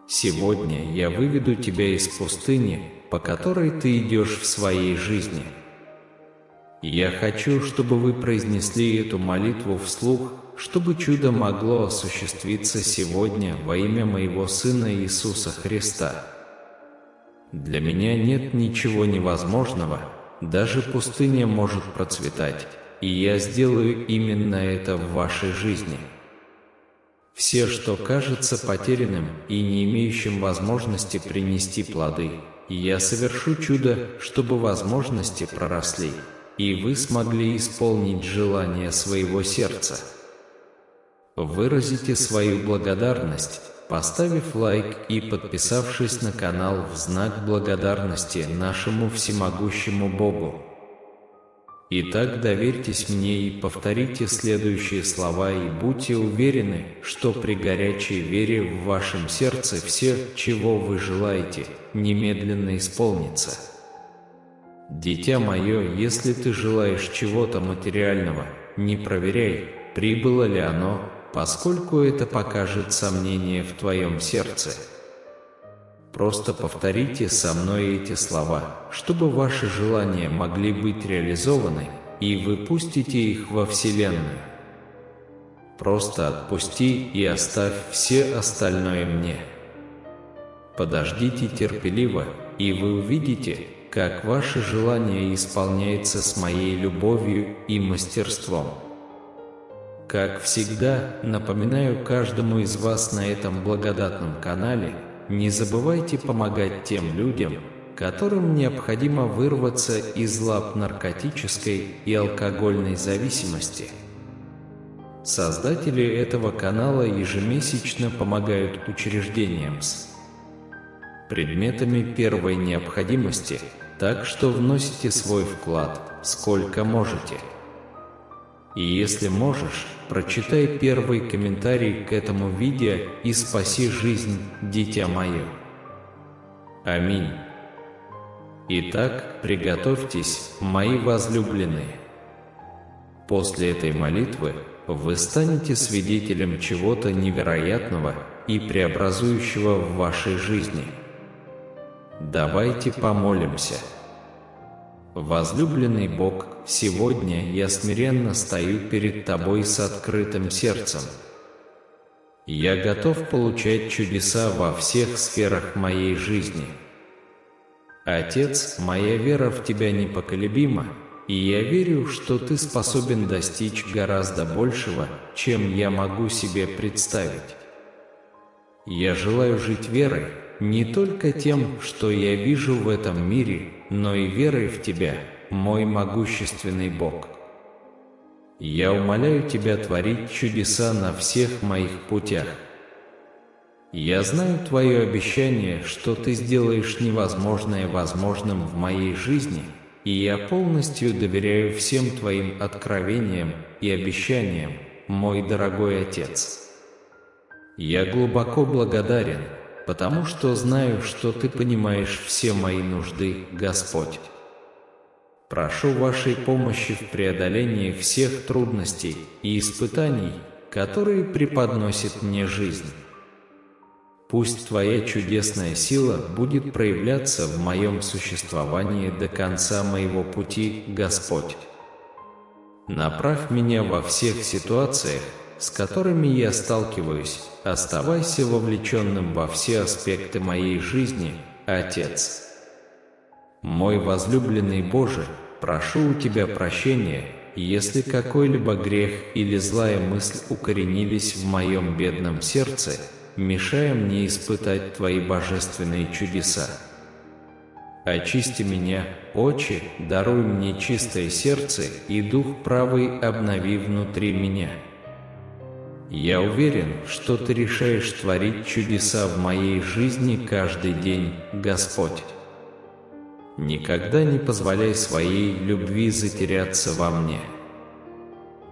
Сегодня я выведу тебя из пустыни, по которой ты идешь в своей жизни. Я хочу, чтобы вы произнесли эту молитву вслух, чтобы чудо могло осуществиться сегодня во имя моего Сына Иисуса Христа. Для меня нет ничего невозможного, даже пустыня может процветать, и я сделаю именно это в вашей жизни. Все, что кажется потерянным и не имеющим возможности принести плоды, я совершу чудо, чтобы возможности проросли, и вы смогли исполнить желание своего сердца. Выразите свою благодарность, поставив лайк и подписавшись на канал в знак благодарности нашему всемогущему Богу. Итак, доверьтесь мне и повторите следующие слова и будьте уверены, что при горячей вере в вашем сердце все, чего вы желаете, немедленно исполнится. Дитя мое, если ты желаешь чего-то материального, не проверяй, прибыло ли оно, поскольку это покажет сомнение в твоем сердце. Просто повторите со мной эти слова, чтобы ваши желания могли быть реализованы, и вы пустите их во Вселенную. Просто отпусти и оставь все остальное мне. Подождите терпеливо, и вы увидите, как ваше желание исполняется с моей любовью и мастерством. Как всегда, напоминаю каждому из вас на этом благодатном канале, не забывайте помогать тем людям, которым необходимо вырваться из лап наркотической и алкогольной зависимости. Создатели этого канала ежемесячно помогают учреждениям с предметами первой необходимости, так что вносите свой вклад, сколько можете. И если можешь, прочитай первый комментарий к этому видео и спаси жизнь, дитя мое. Аминь. Итак, приготовьтесь, мои возлюбленные. После этой молитвы вы станете свидетелем чего-то невероятного и преобразующего в вашей жизни. Давайте помолимся. Возлюбленный Бог, сегодня я смиренно стою перед Тобой с открытым сердцем. Я готов получать чудеса во всех сферах моей жизни. Отец, моя вера в Тебя непоколебима, и я верю, что Ты способен достичь гораздо большего, чем я могу себе представить. Я желаю жить верой, не только тем, что я вижу в этом мире, но и верой в Тебя, мой могущественный Бог. Я умоляю Тебя творить чудеса на всех моих путях. Я знаю Твое обещание, что Ты сделаешь невозможное возможным в моей жизни, и я полностью доверяю всем Твоим откровениям и обещаниям, мой дорогой Отец. Я глубоко благодарен, потому что знаю, что Ты понимаешь все мои нужды, Господь. Прошу Вашей помощи в преодолении всех трудностей и испытаний, которые преподносит мне жизнь. Пусть Твоя чудесная сила будет проявляться в моем существовании до конца моего пути, Господь. Направь меня во всех ситуациях, с которыми я сталкиваюсь, оставайся вовлеченным во все аспекты моей жизни, Отец. Мой возлюбленный Боже, прошу у Тебя прощения, если какой-либо грех или злая мысль укоренились в моем бедном сердце, мешая мне испытать Твои божественные чудеса. Очисти меня, Отче, даруй мне чистое сердце и дух правый обнови внутри меня. Я уверен, что Ты решаешь творить чудеса в моей жизни каждый день, Господь. Никогда не позволяй своей любви затеряться во мне.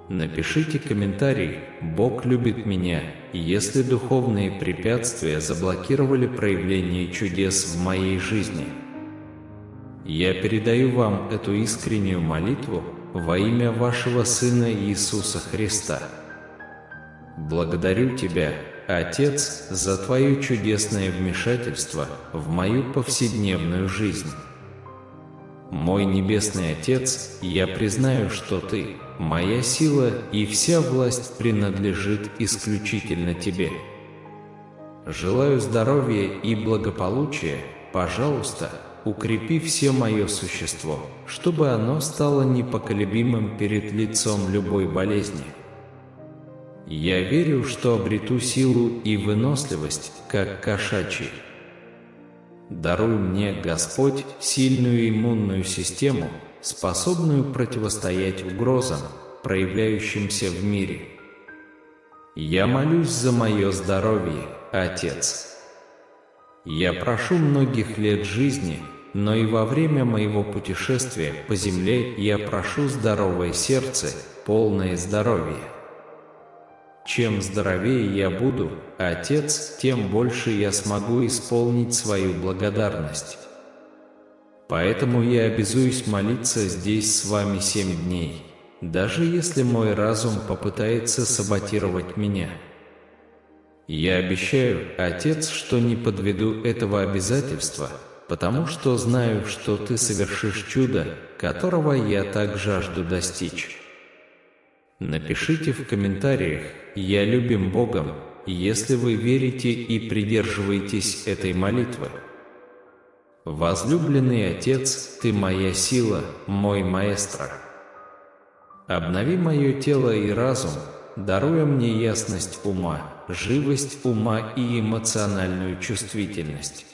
Напишите комментарий «Бог любит меня», если духовные препятствия заблокировали проявление чудес в моей жизни. Я передаю вам эту искреннюю молитву во имя вашего Сына Иисуса Христа. Благодарю Тебя, Отец, за Твое чудесное вмешательство в мою повседневную жизнь. Мой Небесный Отец, я признаю, что Ты, моя сила и вся власть принадлежит исключительно Тебе. Желаю здоровья и благополучия, пожалуйста, укрепи все мое существо, чтобы оно стало непоколебимым перед лицом любой болезни. Я верю, что обрету силу и выносливость, как кошачий. Даруй мне, Господь, сильную иммунную систему, способную противостоять угрозам, проявляющимся в мире. Я молюсь за мое здоровье, Отец. Я прошу многих лет жизни, но и во время моего путешествия по земле я прошу здоровое сердце, полное здоровье. Чем здоровее я буду, Отец, тем больше я смогу исполнить свою благодарность. Поэтому я обязуюсь молиться здесь с вами 7 дней, даже если мой разум попытается саботировать меня. Я обещаю, Отец, что не подведу этого обязательства, потому что знаю, что Ты совершишь чудо, которого я так жажду достичь. Напишите в комментариях «Я любим Богом», если вы верите и придерживаетесь этой молитвы. Возлюбленный Отец, Ты моя сила, мой маэстро. Обнови мое тело и разум, даруя мне ясность ума, живость ума и эмоциональную чувствительность.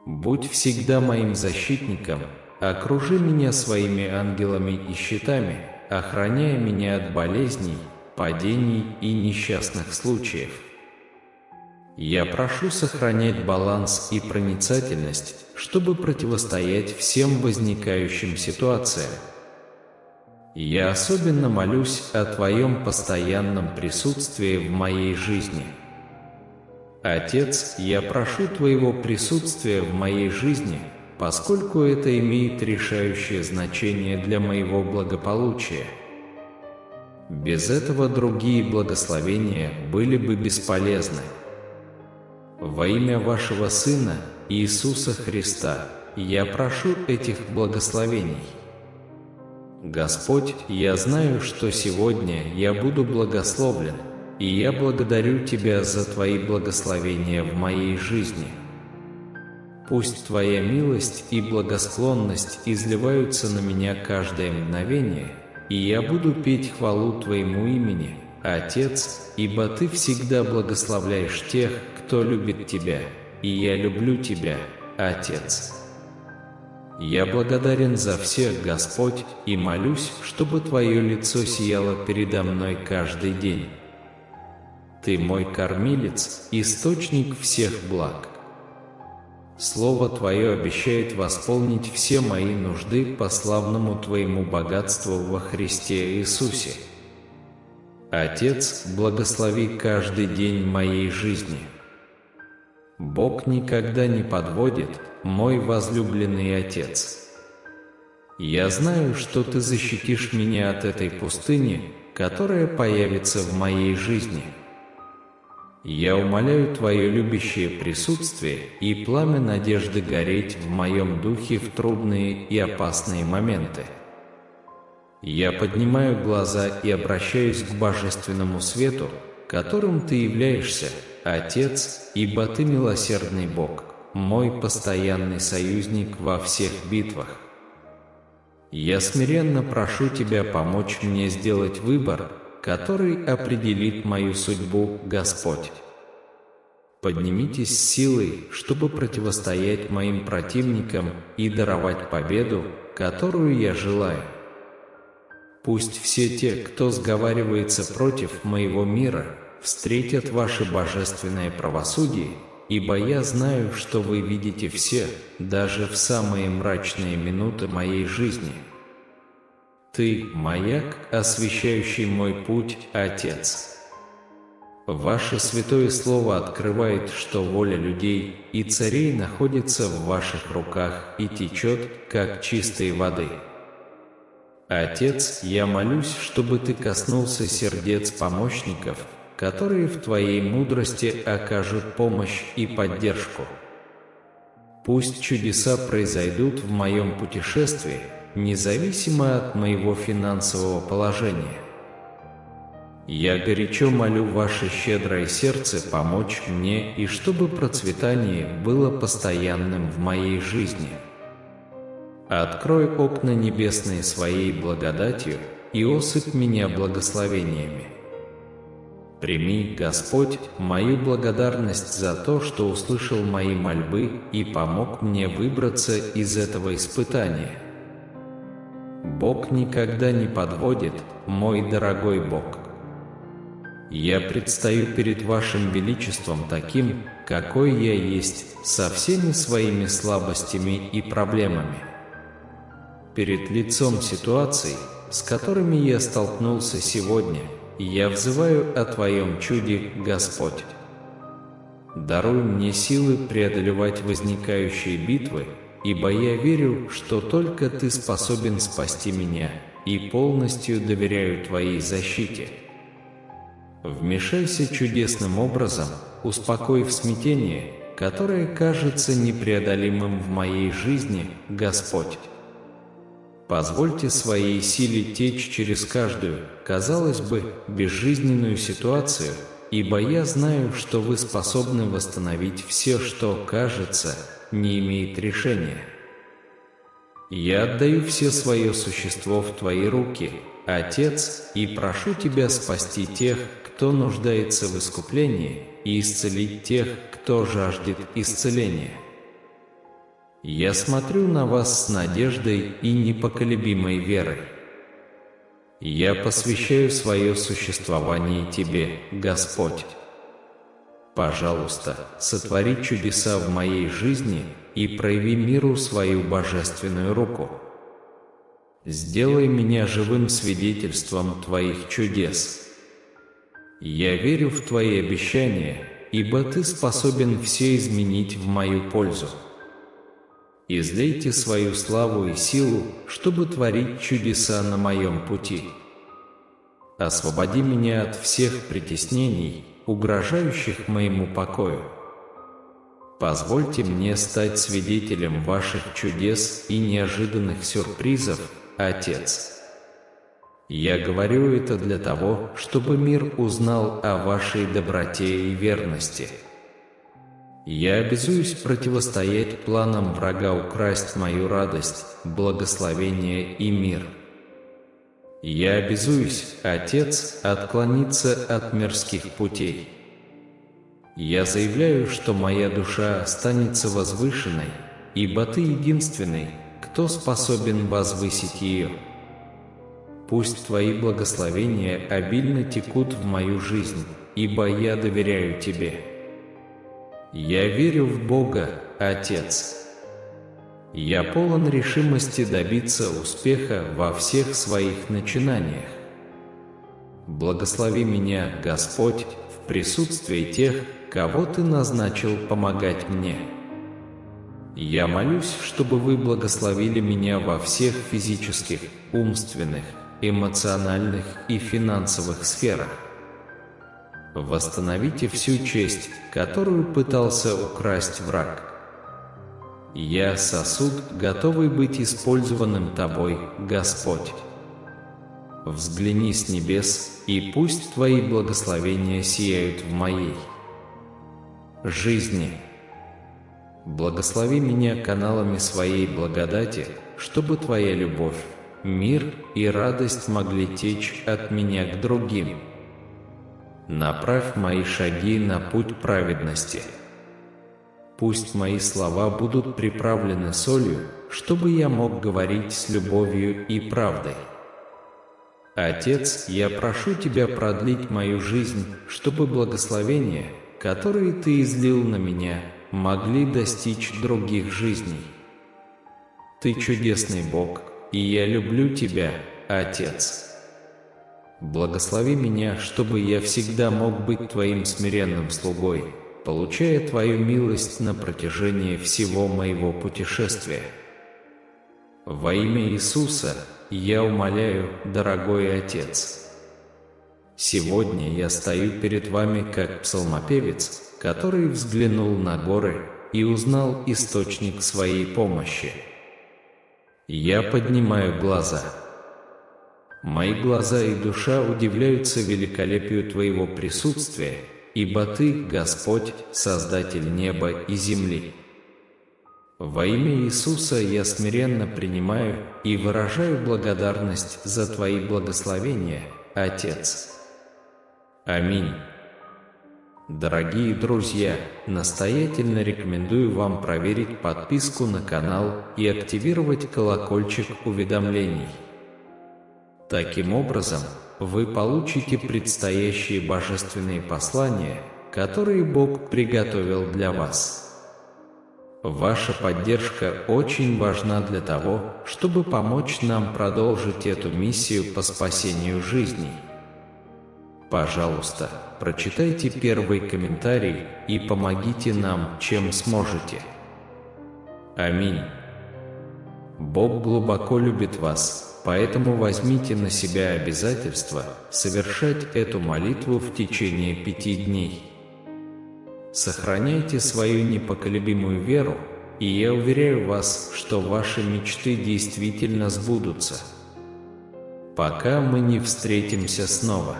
Будь всегда моим защитником, окружи меня своими ангелами и щитами, охраняя меня от болезней, падений и несчастных случаев. Я прошу сохранять баланс и проницательность, чтобы противостоять всем возникающим ситуациям. Я особенно молюсь о Твоем постоянном присутствии в моей жизни. Отец, я прошу Твоего присутствия в моей жизни, поскольку это имеет решающее значение для моего благополучия. Без этого другие благословения были бы бесполезны. Во имя Вашего Сына, Иисуса Христа, я прошу этих благословений. Господь, я знаю, что сегодня я буду благословлен, и я благодарю Тебя за Твои благословения в моей жизни. Пусть Твоя милость и благосклонность изливаются на меня каждое мгновение, и я буду петь хвалу Твоему имени, Отец, ибо Ты всегда благословляешь тех, кто любит Тебя, и я люблю Тебя, Отец. Я благодарен за всех, Господь, и молюсь, чтобы Твое лицо сияло передо мной каждый день. Ты мой кормилец, источник всех благ. Слово Твое обещает восполнить все мои нужды по славному Твоему богатству во Христе Иисусе. Отец, благослови каждый день моей жизни. Бог никогда не подводит, мой возлюбленный Отец. Я знаю, что Ты защитишь меня от этой пустыни, которая появится в моей жизни. Я умоляю Твое любящее присутствие и пламя надежды гореть в моем духе в трудные и опасные моменты. Я поднимаю глаза и обращаюсь к божественному свету, которым Ты являешься, Отец, ибо Ты милосердный Бог, мой постоянный союзник во всех битвах. Я смиренно прошу Тебя помочь мне сделать выбор, который определит мою судьбу, Господь. Поднимитесь с силой, чтобы противостоять моим противникам и даровать победу, которую я желаю. Пусть все те, кто сговаривается против моего мира, встретят Ваше божественное правосудие, ибо я знаю, что Вы видите все, даже в самые мрачные минуты моей жизни. Ты – маяк, освещающий мой путь, Отец. Ваше святое Слово открывает, что воля людей и царей находится в Ваших руках и течет, как чистой воды. Отец, я молюсь, чтобы Ты коснулся сердец помощников, которые в Твоей мудрости окажут помощь и поддержку. Пусть чудеса произойдут в моем путешествии, независимо от моего финансового положения. Я горячо молю Ваше щедрое сердце помочь мне и чтобы процветание было постоянным в моей жизни. Открой окна небесные Своей благодатью и осыпь меня благословениями. Прими, Господь, мою благодарность за то, что услышал мои мольбы и помог мне выбраться из этого испытания. Бог никогда не подводит, мой дорогой Бог. Я предстаю перед Вашим величеством таким, какой я есть, со всеми своими слабостями и проблемами. Перед лицом ситуаций, с которыми я столкнулся сегодня, я взываю о Твоем чуде, Господь. Даруй мне силы преодолевать возникающие битвы, ибо я верю, что только Ты способен спасти меня, и полностью доверяю Твоей защите. Вмешайся чудесным образом, успокоив смятение, которое кажется непреодолимым в моей жизни, Господь. Позвольте Своей силе течь через каждую, казалось бы, безжизненную ситуацию, ибо я знаю, что Вы способны восстановить все, что, кажется, не имеет решения. Я отдаю все свое существо в Твои руки, Отец, и прошу Тебя спасти тех, кто нуждается в искуплении, и исцелить тех, кто жаждет исцеления. Я смотрю на Вас с надеждой и непоколебимой верой. Я посвящаю свое существование Тебе, Господь. Пожалуйста, сотвори чудеса в моей жизни и прояви миру свою божественную руку. Сделай меня живым свидетельством Твоих чудес. Я верю в Твои обещания, ибо Ты способен все изменить в мою пользу. Излейте свою славу и силу, чтобы творить чудеса на моем пути. Освободи меня от всех притеснений, угрожающих моему покою. Позвольте мне стать свидетелем Ваших чудес и неожиданных сюрпризов, Отец. Я говорю это для того, чтобы мир узнал о вашей доброте и верности. Я обязуюсь противостоять планам врага украсть мою радость, благословение и мир. Я обязуюсь, Отец, отклониться от мирских путей. Я заявляю, что моя душа останется возвышенной, ибо Ты единственный, кто способен возвысить ее. Пусть Твои благословения обильно текут в мою жизнь, ибо я доверяю Тебе. Я верю в Бога, Отец. Я полон решимости добиться успеха во всех своих начинаниях. Благослови меня, Господь, в присутствии тех, кого Ты назначил помогать мне. Я молюсь, чтобы Вы благословили меня во всех физических, умственных, эмоциональных и финансовых сферах. Восстановите всю честь, которую пытался украсть враг. Я сосуд, готовый быть использованным Тобой, Господь. Взгляни с небес, и пусть Твои благословения сияют в моей жизни. Благослови меня каналами Своей благодати, чтобы Твоя любовь, мир и радость могли течь от меня к другим. Направь мои шаги на путь праведности. Пусть мои слова будут приправлены солью, чтобы я мог говорить с любовью и правдой. Отец, я прошу Тебя продлить мою жизнь, чтобы благословения, которые Ты излил на меня, могли достичь других жизней. Ты чудесный Бог, и я люблю Тебя, Отец. Благослови меня, чтобы я всегда мог быть Твоим смиренным слугой, получая Твою милость на протяжении всего моего путешествия. Во имя Иисуса я умоляю, дорогой Отец. Сегодня я стою перед Вами как псалмопевец, который взглянул на горы и узнал источник своей помощи. Я поднимаю глаза. Мои глаза и душа удивляются великолепию Твоего присутствия, ибо Ты, Господь, Создатель неба и земли. Во имя Иисуса я смиренно принимаю и выражаю благодарность за Твои благословения, Отец. Аминь. Дорогие друзья, настоятельно рекомендую вам проверить подписку на канал и активировать колокольчик уведомлений. Таким образом, вы получите предстоящие божественные послания, которые Бог приготовил для вас. Ваша поддержка очень важна для того, чтобы помочь нам продолжить эту миссию по спасению жизней. Пожалуйста, прочитайте первый комментарий и помогите нам, чем сможете. Аминь. Бог глубоко любит вас, поэтому возьмите на себя обязательство совершать эту молитву в течение 5 дней. Сохраняйте свою непоколебимую веру, и я уверяю вас, что ваши мечты действительно сбудутся. Пока мы не встретимся снова.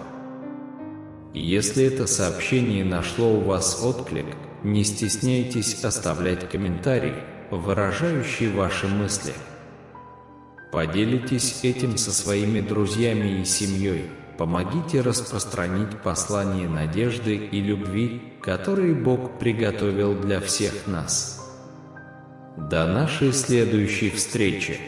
Если это сообщение нашло у вас отклик, не стесняйтесь оставлять комментарий, выражающий ваши мысли. Поделитесь этим со своими друзьями и семьей. Помогите распространить послание надежды и любви, которые Бог приготовил для всех нас. До нашей следующей встречи!